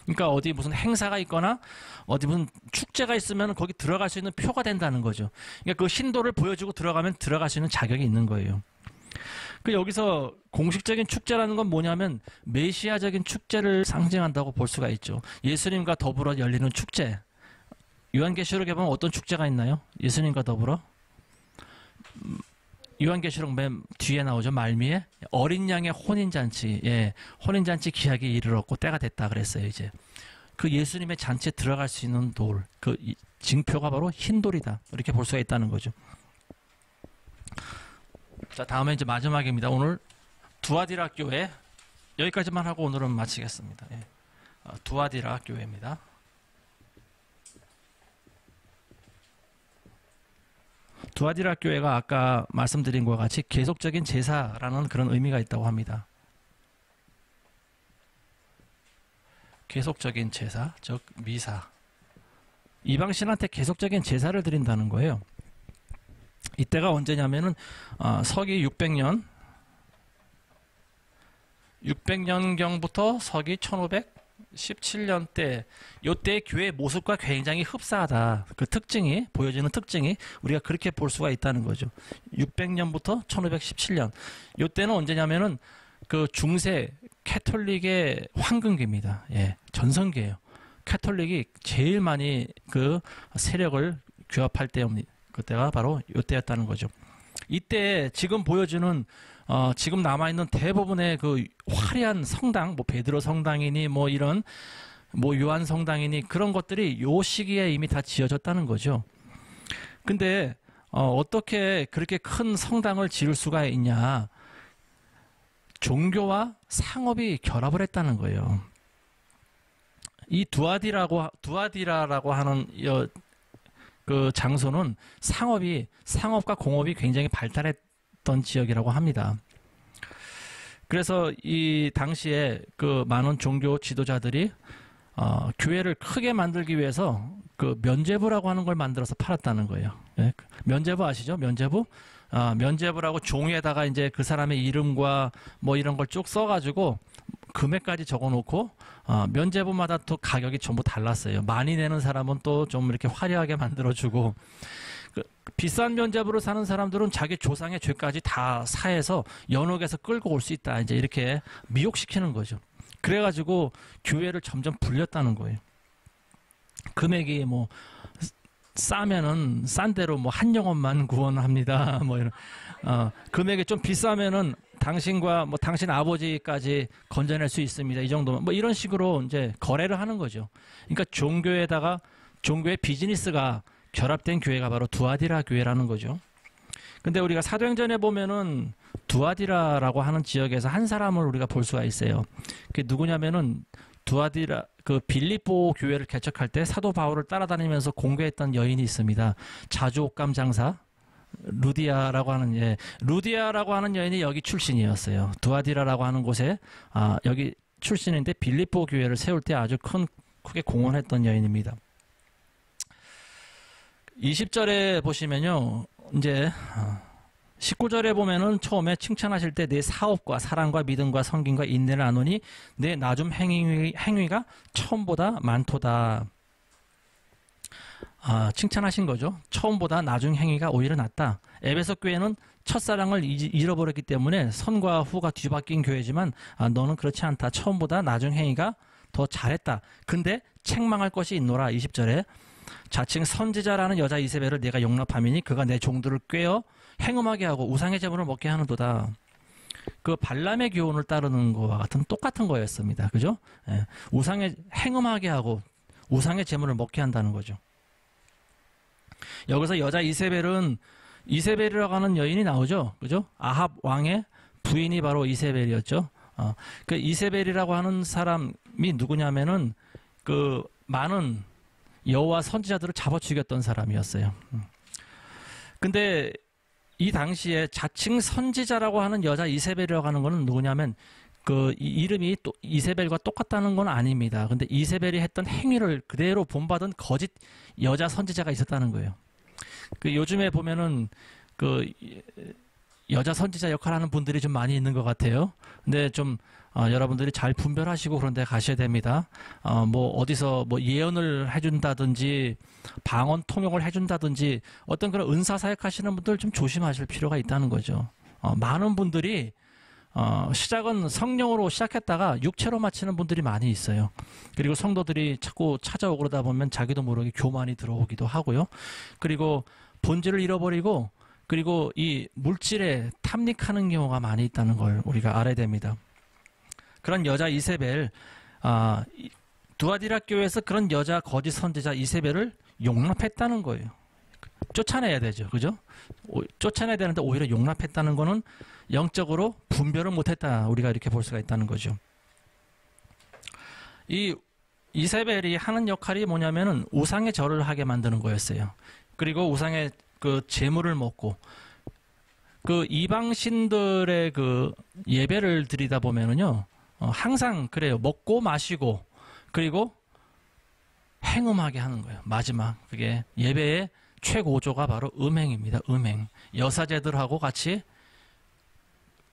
그러니까 어디 무슨 행사가 있거나 어디 무슨 축제가 있으면 거기 들어갈 수 있는 표가 된다는 거죠. 그러니까 그 흰돌을 보여주고 들어가면 들어갈 수 있는 자격이 있는 거예요. 그 여기서 공식적인 축제라는 건 뭐냐면 메시아적인 축제를 상징한다고 볼 수가 있죠. 예수님과 더불어 열리는 축제. 요한계시록에 보면 어떤 축제가 있나요? 예수님과 더불어? 요한계시록 맨 뒤에 나오죠. 말미에 어린 양의 혼인잔치. 예, 혼인잔치 기약이 이르렀고 때가 됐다 그랬어요. 이제 그 예수님의 잔치에 들어갈 수 있는 돌, 그 징표가 바로 흰돌이다. 이렇게 볼 수가 있다는 거죠. 자, 다음에 이제 마지막입니다. 오늘 두아디라 교회 여기까지만 하고 오늘은 마치겠습니다. 예. 두아디라 교회입니다. 두아디라 교회가 아까 말씀드린 것과 같이 계속적인 제사라는 그런 의미가 있다고 합니다. 계속적인 제사, 즉 미사. 이방신한테 계속적인 제사를 드린다는 거예요. 이때가 언제냐면은 서기 600년경부터 서기 1517년 때, 요때 교회의 모습과 굉장히 흡사하다. 그 특징이, 보여지는 특징이 우리가 그렇게 볼 수가 있다는 거죠. 600년부터 1517년. 요때는 언제냐면은 그 중세 캐톨릭의 황금기입니다. 예, 전성기예요. 캐톨릭이 제일 많이 그 세력을 규합할 때입니다. 그때가 바로 요때였다는 거죠. 이때 지금 보여주는 지금 남아있는 대부분의 그 화려한 성당, 뭐 베드로 성당이니 뭐 이런 뭐 요한 성당이니 그런 것들이 요 시기에 이미 다 지어졌다는 거죠. 근데 어떻게 그렇게 큰 성당을 지을 수가 있냐? 종교와 상업이 결합을 했다는 거예요. 이 두아디라라고 하는 그 장소는 상업과 공업이 굉장히 발달했던 지역이라고 합니다. 그래서 이 당시에 그 많은 종교 지도자들이 교회를 크게 만들기 위해서 그 면죄부라고 하는 걸 만들어서 팔았다는 거예요. 예? 면죄부 아시죠? 면죄부? 면죄부라고 종이에다가 이제 그 사람의 이름과 뭐 이런 걸 쭉 써가지고 금액까지 적어놓고 면죄부마다 또 가격이 전부 달랐어요. 많이 내는 사람은 또 좀 이렇게 화려하게 만들어주고, 비싼 면죄부로 사는 사람들은 자기 조상의 죄까지 다 사해서 연옥에서 끌고 올 수 있다. 이제 이렇게 미혹시키는 거죠. 그래가지고 교회를 점점 불렸다는 거예요. 금액이 뭐 싸면은 싼 대로 뭐 한 영혼만 구원합니다. 뭐 이런 금액이 좀 비싸면은 당신과 뭐 당신 아버지까지 건져낼 수 있습니다. 이 정도면 뭐 이런 식으로 이제 거래를 하는 거죠. 그러니까 종교의 비즈니스가 결합된 교회가 바로 두아디라 교회라는 거죠. 근데 우리가 사도행전에 보면은 두아디라라고 하는 지역에서 한 사람을 우리가 볼 수가 있어요. 그게 누구냐면은 두아디라 그 빌립보 교회를 개척할 때 사도 바울을 따라다니면서 공개했던 여인이 있습니다. 자주 옷감 장사 루디아라고 하는 여인이 여기 출신이었어요. 두아디라라고 하는 곳에 여기 출신인데 빌립보 교회를 세울 때 아주 크게 공헌했던 여인입니다. 20절에 보시면요, 이제 19절에 보면은 처음에 칭찬하실 때 내 사업과 사랑과 믿음과 성김과 인내를 아노니 내 나중 행위가 처음보다 많도다. 칭찬하신 거죠. 처음보다 나중 행위가 오히려 낫다. 에베소 교회는 첫사랑을 잃어버렸기 때문에 선과 후가 뒤바뀐 교회지만 너는 그렇지 않다. 처음보다 나중 행위가 더 잘했다. 근데 책망할 것이 있노라. 20절에 자칭 선지자라는 여자 이세벨을 내가 용납함이니 그가 내 종들을 꾀어 행음하게 하고 우상의 제물을 먹게 하는도다. 그 발람의 교훈을 따르는 거와 같은 똑같은 거였습니다. 그죠? 예. 우상의 행음하게 하고 우상의 제물을 먹게 한다는 거죠. 여기서 여자 이세벨은 이세벨이라고 하는 여인이 나오죠. 그죠? 아합 왕의 부인이 바로 이세벨이었죠. 그 이세벨이라고 하는 사람이 누구냐면은 그 많은 여호와 선지자들을 잡아 죽였던 사람이었어요. 근데 이 당시에 자칭 선지자라고 하는 여자 이세벨이라고 하는 거는 누구냐면 그 이름이 또 이세벨과 똑같다는 건 아닙니다. 근데 이세벨이 했던 행위를 그대로 본받은 거짓 여자 선지자가 있었다는 거예요. 그 요즘에 보면은 그 여자 선지자 역할을 하는 분들이 좀 많이 있는 것 같아요. 근데 좀 여러분들이 잘 분별하시고 그런 데 가셔야 됩니다. 뭐 어디서 뭐 예언을 해준다든지 방언 통역을 해준다든지 어떤 그런 은사 사역 하시는 분들 좀 조심하실 필요가 있다는 거죠. 많은 분들이 시작은 성령으로 시작했다가 육체로 마치는 분들이 많이 있어요. 그리고 성도들이 자꾸 찾아오고 그러다 보면 자기도 모르게 교만이 들어오기도 하고요. 그리고 본질을 잃어버리고 그리고 이 물질에 탐닉하는 경우가 많이 있다는 걸 우리가 알아야 됩니다. 그런 여자 이세벨, 두아디라 교회에서 그런 여자 거짓 선지자 이세벨을 용납했다는 거예요. 쫓아내야 되죠. 그죠? 쫓아내야 되는데 오히려 용납했다는 거는 영적으로 분별을 못했다. 우리가 이렇게 볼 수가 있다는 거죠. 이 이세벨이 하는 역할이 뭐냐면은 우상의 절을 하게 만드는 거였어요. 그리고 우상의 그 제물을 먹고 그 이방신들의 그 예배를 드리다 보면은요, 항상 그래요. 먹고 마시고 그리고 행음하게 하는 거예요. 마지막 그게 예배의 최고조가 바로 음행입니다. 음행. 여사제들하고 같이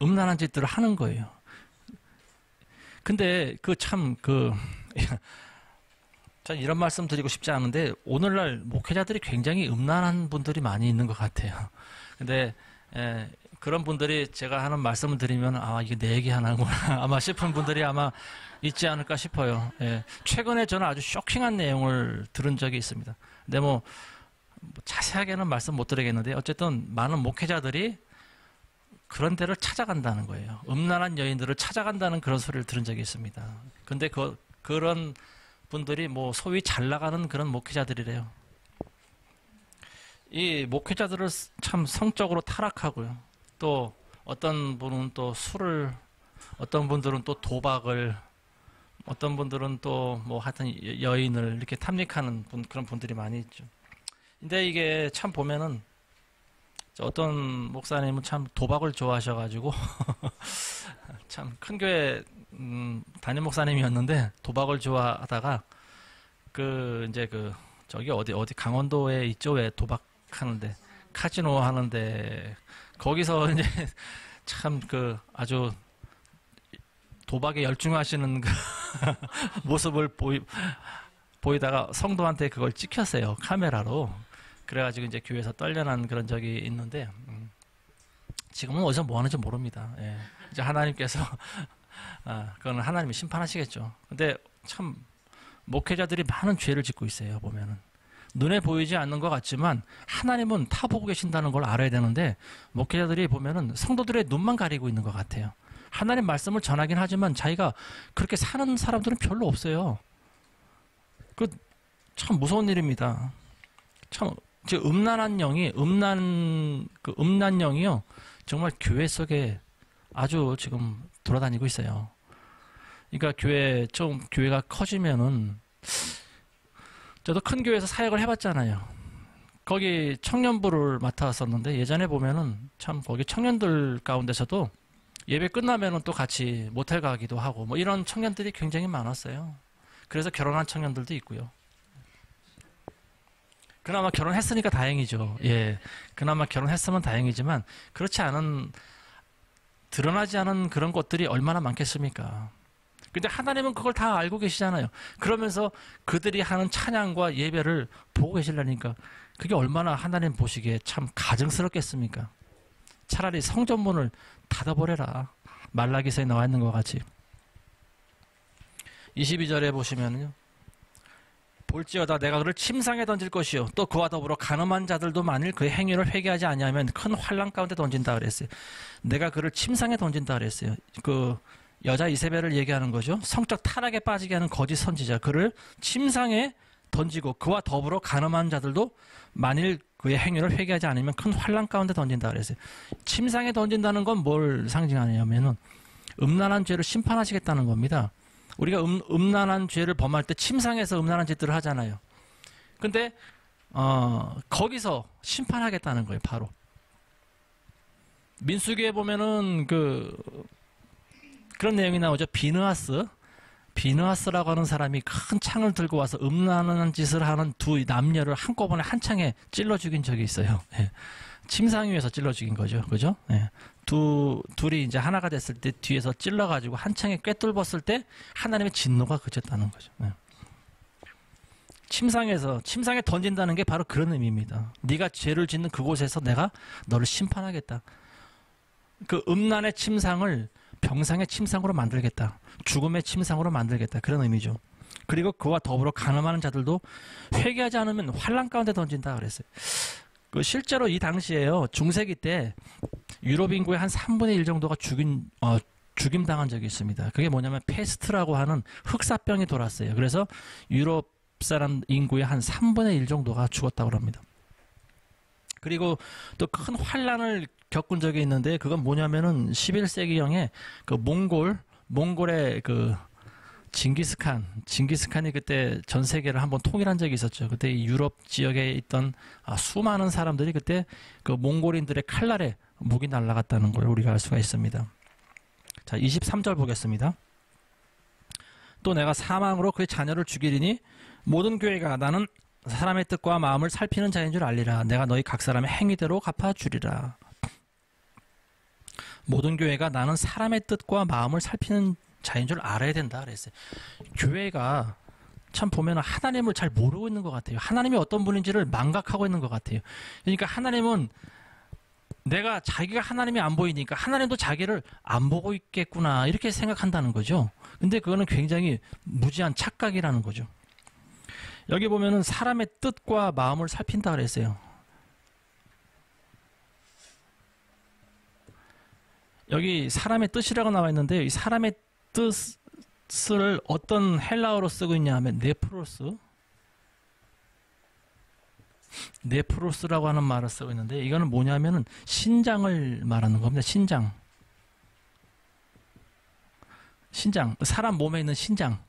음란한 짓들을 하는 거예요. 근데 전 이런 말씀 드리고 싶지 않은데 오늘날 목회자들이 굉장히 음란한 분들이 많이 있는 것 같아요. 근데 그런 분들이 제가 하는 말씀을 드리면 이게 내 얘기 하나구나 아마 싶은 분들이 아마 있지 않을까 싶어요. 최근에 저는 아주 쇼킹한 내용을 들은 적이 있습니다. 근데 뭐 자세하게는 말씀 못 드리겠는데 어쨌든 많은 목회자들이 그런 데를 찾아간다는 거예요. 음란한 여인들을 찾아간다는 그런 소리를 들은 적이 있습니다. 근데 그런 분들이 뭐 소위 잘 나가는 그런 목회자들이래요. 이 목회자들을 참 성적으로 타락하고요. 또 어떤 분은 또 술을, 어떤 분들은 또 도박을, 어떤 분들은 또 뭐 하여튼 여인을 이렇게 탐닉하는 그런 분들이 많이 있죠. 근데 이게 참 보면은 어떤 목사님은 참 도박을 좋아하셔가지고 참 큰 교회 담임 목사님이었는데 도박을 좋아하다가 저기 어디 강원도에 있죠. 왜 도박하는데 카지노 하는데 거기서 이제 참 아주 도박에 열중하시는 그 모습을 보이다가 성도한테 그걸 찍혔어요. 카메라로. 그래가지고 이제 교회에서 떨려난 그런 적이 있는데 지금은 어디서 뭐 하는지 모릅니다. 이제 하나님께서 그건 하나님이 심판하시겠죠. 근데 참 목회자들이 많은 죄를 짓고 있어요. 보면은 눈에 보이지 않는 것 같지만 하나님은 다 보고 계신다는 걸 알아야 되는데 목회자들이 보면은 성도들의 눈만 가리고 있는 것 같아요. 하나님 말씀을 전하긴 하지만 자기가 그렇게 사는 사람들은 별로 없어요. 그 참 무서운 일입니다. 참 음란한 영이 음란 영이요 정말 교회 속에 아주 지금 돌아다니고 있어요. 그러니까 교회가 커지면은 저도 큰 교회에서 사역을 해봤잖아요. 거기 청년부를 맡았었는데 예전에 보면은 참 거기 청년들 가운데서도 예배 끝나면은 또 같이 모텔 가기도 하고 뭐 이런 청년들이 굉장히 많았어요. 그래서 결혼한 청년들도 있고요. 그나마 결혼했으니까 다행이죠. 그나마 결혼했으면 다행이지만 그렇지 않은 드러나지 않은 그런 것들이 얼마나 많겠습니까? 근데 하나님은 그걸 다 알고 계시잖아요. 그러면서 그들이 하는 찬양과 예배를 보고 계시려니까 그게 얼마나 하나님 보시기에 참 가증스럽겠습니까? 차라리 성전문을 닫아버려라. 말라기서에 나와 있는 것 같이. 22절에 보시면요. 볼지어다 내가 그를 침상에 던질 것이요 또 그와 더불어 간음한 자들도 만일 그의 행위를 회개하지 아니하면 큰 환난 가운데 던진다 그랬어요. 내가 그를 침상에 던진다 그랬어요. 그 여자 이세벨을 얘기하는 거죠. 성적 타락에 빠지게 하는 거짓 선지자 그를 침상에 던지고 그와 더불어 간음한 자들도 만일 그의 행위를 회개하지 않으면 큰 환난 가운데 던진다 그랬어요. 침상에 던진다는 건 뭘 상징하냐면은 음란한 죄를 심판하시겠다는 겁니다. 우리가 음란한 죄를 범할 때 침상에서 음란한 짓들을 하잖아요. 근데 거기서 심판하겠다는 거예요. 바로 민수기에 보면은 그런 내용이 나오죠. 비느하스라고 하는 사람이 큰 창을 들고 와서 음란한 짓을 하는 두 남녀를 한꺼번에 한 창에 찔러 죽인 적이 있어요. 예. 침상 위에서 찔러 죽인 거죠. 그죠? 예. 둘이 이제 하나가 됐을 때 뒤에서 찔러가지고 한 창에 꿰뚫었을 때 하나님의 진노가 그쳤다는 거죠. 예. 침상에 던진다는 게 바로 그런 의미입니다. 네가 죄를 짓는 그곳에서 내가 너를 심판하겠다. 그 음란의 침상을 병상의 침상으로 만들겠다. 죽음의 침상으로 만들겠다. 그런 의미죠. 그리고 그와 더불어 간음하는 자들도 회개하지 않으면 환난 가운데 던진다 그랬어요. 실제로 이 당시에요. 중세기 때 유럽 인구의 한 3분의 1 정도가 죽임당한 적이 있습니다. 그게 뭐냐면 페스트라고 하는 흑사병이 돌았어요. 그래서 유럽 사람 인구의 한 3분의 1 정도가 죽었다고 합니다. 그리고 또 큰 환란을 겪은 적이 있는데 그건 뭐냐면은 11세기경에 그 몽골의 그 징기스칸이 그때 전 세계를 한번 통일한 적이 있었죠. 그때 이 유럽 지역에 있던 수많은 사람들이 그때 그 몽골인들의 칼날에 목이 날아갔다는 걸 우리가 알 수가 있습니다. 자, 23절 보겠습니다. 또 내가 사망으로 그의 자녀를 죽이리니 모든 교회가 나는 사람의 뜻과 마음을 살피는 자인 줄 알리라. 내가 너희 각 사람의 행위대로 갚아주리라. 모든 교회가 나는 사람의 뜻과 마음을 살피는 자인 줄 알아야 된다 그랬어요. 교회가 참 보면 하나님을 잘 모르고 있는 것 같아요. 하나님이 어떤 분인지를 망각하고 있는 것 같아요. 그러니까 하나님은 자기가 하나님이 안 보이니까 하나님도 자기를 안 보고 있겠구나 이렇게 생각한다는 거죠. 근데 그거는 굉장히 무지한 착각이라는 거죠. 여기 보면은 사람의 뜻과 마음을 살핀다 그랬어요. 여기 사람의 뜻이라고 나와 있는데 이 사람의 뜻을 어떤 헬라어로 쓰고 있냐 하면 네프로스라고 하는 말을 쓰고 있는데 이거는 뭐냐면은 신장을 말하는 겁니다. 신장. 사람 몸에 있는 신장.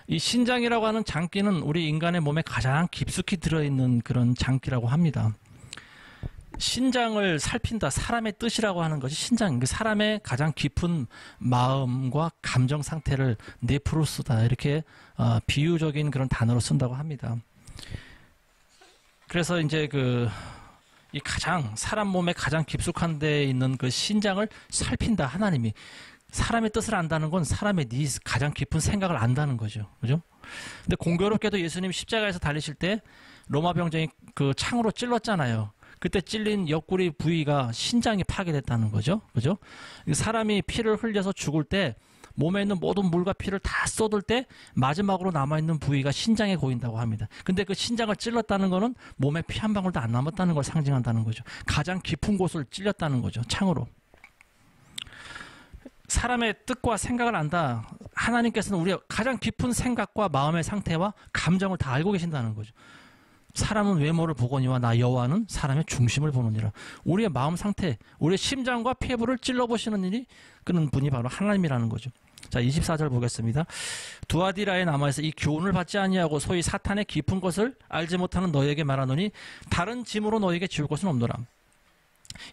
이 신장이라고 하는 장기는 우리 인간의 몸에 가장 깊숙이 들어있는 그런 장기라고 합니다. 신장을 살핀다. 사람의 뜻이라고 하는 것이 신장. 사람의 가장 깊은 마음과 감정 상태를 네프로스다. 이렇게 비유적인 그런 단어로 쓴다고 합니다. 그래서 이제 이 사람 몸에 가장 깊숙한 데에 있는 그 신장을 살핀다. 하나님이. 사람의 뜻을 안다는 건 사람의 가장 깊은 생각을 안다는 거죠. 그죠? 근데 공교롭게도 예수님이 십자가에서 달리실 때 로마 병정이 그 창으로 찔렀잖아요. 그때 찔린 옆구리 부위가 신장이 파괴됐다는 거죠. 그죠? 사람이 피를 흘려서 죽을 때 몸에 있는 모든 물과 피를 다 쏟을 때 마지막으로 남아있는 부위가 신장에 고인다고 합니다. 근데 그 신장을 찔렀다는 거는 몸에 피 한 방울도 안 남았다는 걸 상징한다는 거죠. 가장 깊은 곳을 찔렸다는 거죠. 창으로. 사람의 뜻과 생각을 안다. 하나님께서는 우리의 가장 깊은 생각과 마음의 상태와 감정을 다 알고 계신다는 거죠. 사람은 외모를 보거니와 나 여호와는 사람의 중심을 보느니라. 우리의 마음 상태, 우리의 심장과 폐부를 찔러보시는 일이 그런 분이 바로 하나님이라는 거죠. 자, 24절 보겠습니다. 두아디라의 남아에서 이 교훈을 받지 아니하고 소위 사탄의 깊은 것을 알지 못하는 너희에게 말하노니 다른 짐으로 너희에게 지울 것은 없노라.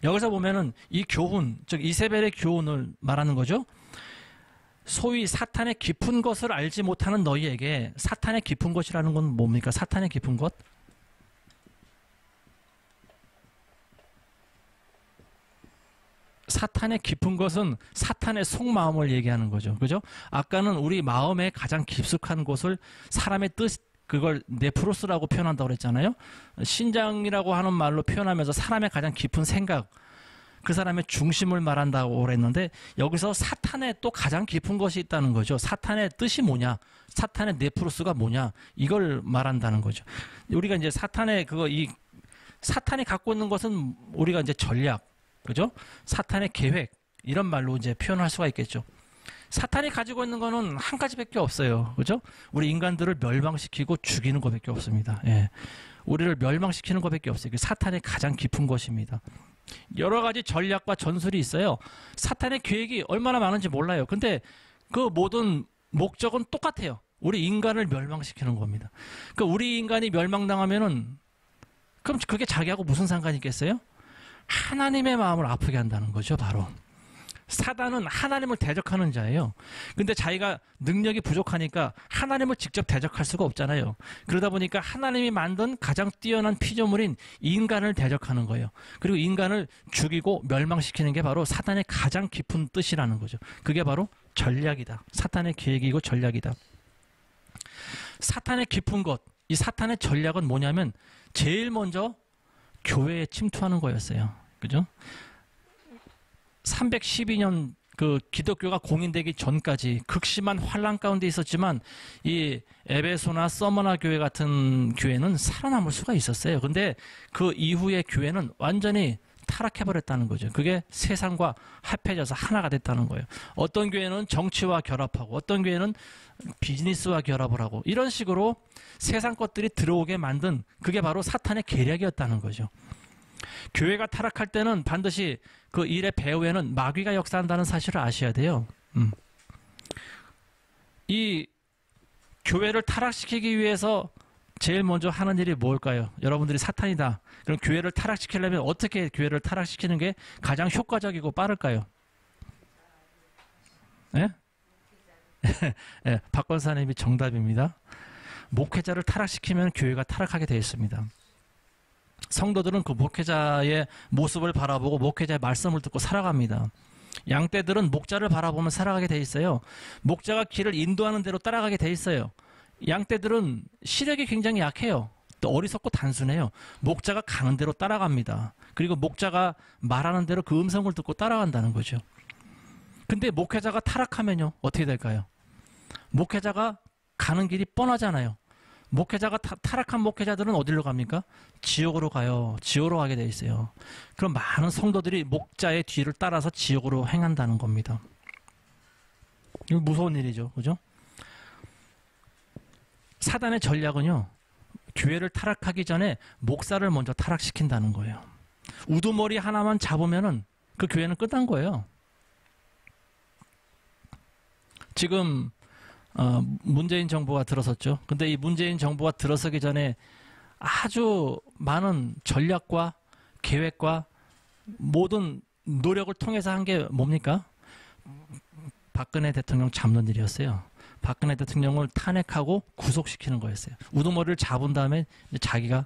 여기서 보면은 이 교훈, 즉 이세벨의 교훈을 말하는 거죠. 소위 사탄의 깊은 것을 알지 못하는 너희에게 사탄의 깊은 것이라는 건 뭡니까? 사탄의 깊은 것? 사탄의 깊은 것은 사탄의 속마음을 얘기하는 거죠. 그죠? 아까는 우리 마음의 가장 깊숙한 곳을 사람의 뜻, 그걸 네프로스라고 표현한다고 그랬잖아요. 신장이라고 하는 말로 표현하면서 사람의 가장 깊은 생각, 그 사람의 중심을 말한다고 그랬는데 여기서 사탄의 또 가장 깊은 것이 있다는 거죠. 사탄의 뜻이 뭐냐? 사탄의 네프로스가 뭐냐? 이걸 말한다는 거죠. 우리가 이제 사탄의 사탄이 갖고 있는 것은 우리가 이제 전략, 그죠? 사탄의 계획 이런 말로 이제 표현할 수가 있겠죠. 사탄이 가지고 있는 거는 한 가지밖에 없어요. 그죠? 우리 인간들을 멸망시키고 죽이는 것밖에 없습니다. 예. 우리를 멸망시키는 것밖에 없어요. 사탄의 가장 깊은 것입니다. 여러 가지 전략과 전술이 있어요. 사탄의 계획이 얼마나 많은지 몰라요. 근데 그 모든 목적은 똑같아요. 우리 인간을 멸망시키는 겁니다. 그러니까 우리 인간이 멸망당하면은 그럼 그게 자기하고 무슨 상관이 있겠어요? 하나님의 마음을 아프게 한다는 거죠, 바로. 사단은 하나님을 대적하는 자예요. 근데 자기가 능력이 부족하니까 하나님을 직접 대적할 수가 없잖아요. 그러다 보니까 하나님이 만든 가장 뛰어난 피조물인 인간을 대적하는 거예요. 그리고 인간을 죽이고 멸망시키는 게 바로 사탄의 가장 깊은 뜻이라는 거죠. 그게 바로 전략이다. 사탄의 계획이고 전략이다. 사탄의 깊은 것, 이 사탄의 전략은 뭐냐면 제일 먼저 교회에 침투하는 거였어요. 그죠? 312년 그 기독교가 공인되기 전까지 극심한 환란 가운데 있었지만 이 에베소나 서머나 교회 같은 교회는 살아남을 수가 있었어요. 근데 그 이후의 교회는 완전히 타락해버렸다는 거죠. 그게 세상과 합해져서 하나가 됐다는 거예요. 어떤 교회는 정치와 결합하고 어떤 교회는 비즈니스와 결합을 하고 이런 식으로 세상 것들이 들어오게 만든 그게 바로 사탄의 계략이었다는 거죠. 교회가 타락할 때는 반드시 그 일의 배후에는 마귀가 역사한다는 사실을 아셔야 돼요. 이 교회를 타락시키기 위해서 제일 먼저 하는 일이 뭘까요? 여러분들이 사탄이다. 그럼 교회를 타락시키려면 어떻게 교회를 타락시키는 게 가장 효과적이고 빠를까요? 예? 예, 박 권사님이 정답입니다. 목회자를 타락시키면 교회가 타락하게 되어 있습니다. 성도들은 그 목회자의 모습을 바라보고 목회자의 말씀을 듣고 살아갑니다. 양떼들은 목자를 바라보면 살아가게 돼 있어요. 목자가 길을 인도하는 대로 따라가게 돼 있어요. 양떼들은 시력이 굉장히 약해요. 또 어리석고 단순해요. 목자가 가는 대로 따라갑니다. 그리고 목자가 말하는 대로 그 음성을 듣고 따라간다는 거죠. 근데 목회자가 타락하면요 어떻게 될까요? 목회자가 가는 길이 뻔하잖아요. 목회자가 타락한 목회자들은 어디로 갑니까? 지옥으로 가요. 지옥으로 가게 돼 있어요. 그럼 많은 성도들이 목자의 뒤를 따라서 지옥으로 행한다는 겁니다. 이거 무서운 일이죠. 그죠? 사단의 전략은요. 교회를 타락하기 전에 목사를 먼저 타락시킨다는 거예요. 우두머리 하나만 잡으면은 그 교회는 끝난 거예요. 지금 문재인 정부가 들어섰죠. 근데 이 문재인 정부가 들어서기 전에 아주 많은 전략과 계획과 모든 노력을 통해서 한 게 뭡니까? 박근혜 대통령 잡는 일이었어요. 박근혜 대통령을 탄핵하고 구속시키는 거였어요. 우두머리를 잡은 다음에 이제 자기가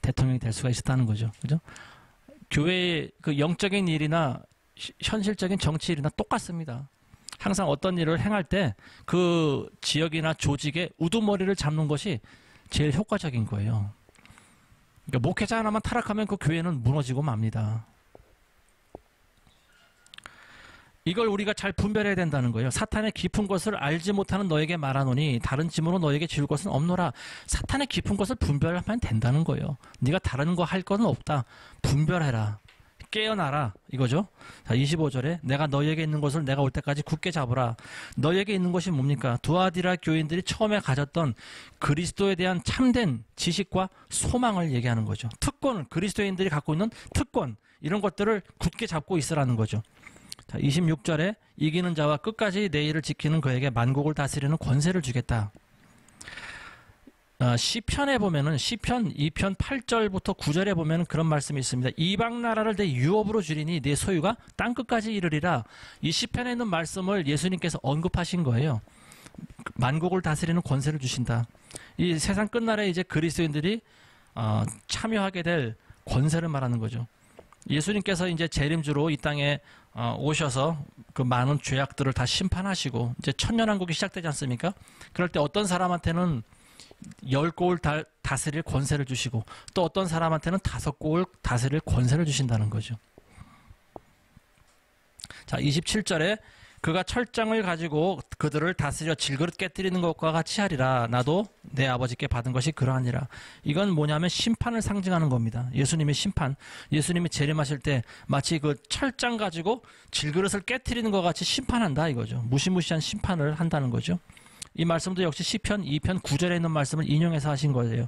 대통령이 될 수가 있었다는 거죠. 그죠? 교회의 그 영적인 일이나 현실적인 정치 일이나 똑같습니다. 항상 어떤 일을 행할 때 그 지역이나 조직의 우두머리를 잡는 것이 제일 효과적인 거예요. 그러니까 목회자 하나만 타락하면 그 교회는 무너지고 맙니다. 이걸 우리가 잘 분별해야 된다는 거예요. 사탄의 깊은 것을 알지 못하는 너에게 말하노니 다른 짐으로 너에게 지울 것은 없노라. 사탄의 깊은 것을 분별하면 된다는 거예요. 네가 다른 거 할 것은 없다. 분별해라. 깨어나라 이거죠. 자, 25절에 내가 너희에게 있는 것을 내가 올 때까지 굳게 잡으라. 너희에게 있는 것이 뭡니까? 두아디라 교인들이 처음에 가졌던 그리스도에 대한 참된 지식과 소망을 얘기하는 거죠. 특권, 그리스도인들이 갖고 있는 특권 이런 것들을 굳게 잡고 있으라는 거죠. 자, 26절에 이기는 자와 끝까지 내 일을 지키는 그에게 만국을 다스리는 권세를 주겠다. 시편에 보면은 시편 2편 8절부터 9절에 보면은 그런 말씀이 있습니다. 이방 나라를 내 유업으로 주리니 내 소유가 땅 끝까지 이르리라. 이 시편에 있는 말씀을 예수님께서 언급하신 거예요. 만국을 다스리는 권세를 주신다. 이 세상 끝날에 이제 그리스도인들이 참여하게 될 권세를 말하는 거죠. 예수님께서 이제 재림주로 이 땅에 오셔서 그 많은 죄악들을 다 심판하시고 이제 천년왕국이 시작되지 않습니까? 그럴 때 어떤 사람한테는 10골 다스릴 권세를 주시고 또 어떤 사람한테는 5골 다스릴 권세를 주신다는 거죠. 자, 27절에 그가 철장을 가지고 그들을 다스려 질그릇 깨뜨리는 것과 같이 하리라. 나도 내 아버지께 받은 것이 그러하니라. 이건 뭐냐면 심판을 상징하는 겁니다. 예수님의 심판. 예수님이 재림하실 때 마치 그 철장 가지고 질그릇을 깨뜨리는 것 같이 심판한다 이거죠. 무시무시한 심판을 한다는 거죠. 이 말씀도 역시 시편 2편 9절에 있는 말씀을 인용해서 하신 거예요.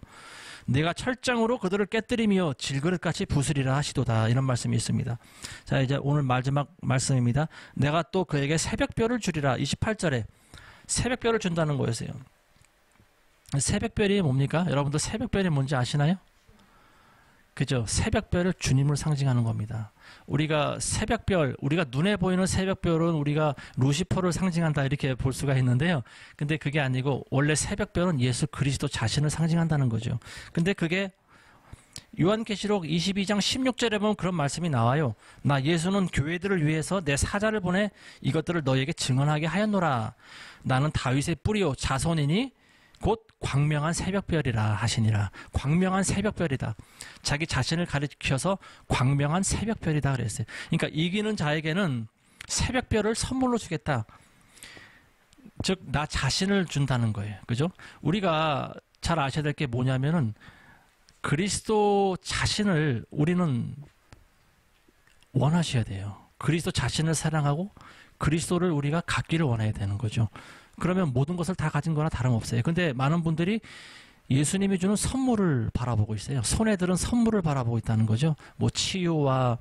내가 철장으로 그들을 깨뜨리며 질그릇같이 부수리라 하시도다. 이런 말씀이 있습니다. 자, 이제 오늘 마지막 말씀입니다. 내가 또 그에게 새벽별을 주리라. 28절에 새벽별을 준다는 거였어요. 새벽별이 뭡니까? 여러분들 새벽별이 뭔지 아시나요? 그죠? 새벽별을 주님을 상징하는 겁니다. 우리가 새벽별, 우리가 눈에 보이는 새벽별은 우리가 루시퍼를 상징한다 이렇게 볼 수가 있는데요. 근데 그게 아니고 원래 새벽별은 예수 그리스도 자신을 상징한다는 거죠. 근데 그게 요한계시록 22장 16절에 보면 그런 말씀이 나와요. 나 예수는 교회들을 위해서 내 사자를 보내 이것들을 너희에게 증언하게 하였노라. 나는 다윗의 뿌리요 자손이니 곧 광명한 새벽별이라 하시니라. 광명한 새벽별이다. 자기 자신을 가리켜서 광명한 새벽별이다 그랬어요. 그러니까 이기는 자에게는 새벽별을 선물로 주겠다. 즉 나 자신을 준다는 거예요. 그죠? 우리가 잘 아셔야 될 게 뭐냐면은 그리스도 자신을 우리는 원하셔야 돼요. 그리스도 자신을 사랑하고 그리스도를 우리가 갖기를 원해야 되는 거죠. 그러면 모든 것을 다 가진 거나 다름없어요. 근데 많은 분들이 예수님이 주는 선물을 바라보고 있어요. 손해들은 선물을 바라보고 있다는 거죠. 뭐 치유와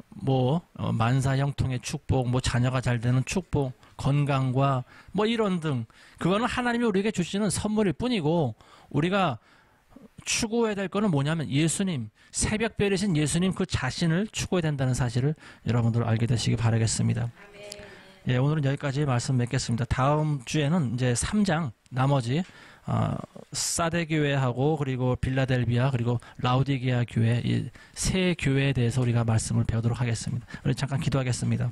뭐 만사형통의 축복, 뭐 자녀가 잘 되는 축복, 건강과 뭐 이런 등 그거는 하나님이 우리에게 주시는 선물일 뿐이고 우리가 추구해야 될 거는 뭐냐면 예수님, 새벽별이신 예수님 그 자신을 추구해야 된다는 사실을 여러분들 알게 되시기 바라겠습니다. 예, 오늘은 여기까지 말씀 맺겠습니다. 다음 주에는 이제 3장 나머지 사대 교회하고 그리고 빌라델비아 그리고 라우디게아 교회 이 세 교회에 대해서 우리가 말씀을 배우도록 하겠습니다. 우리 잠깐 기도하겠습니다.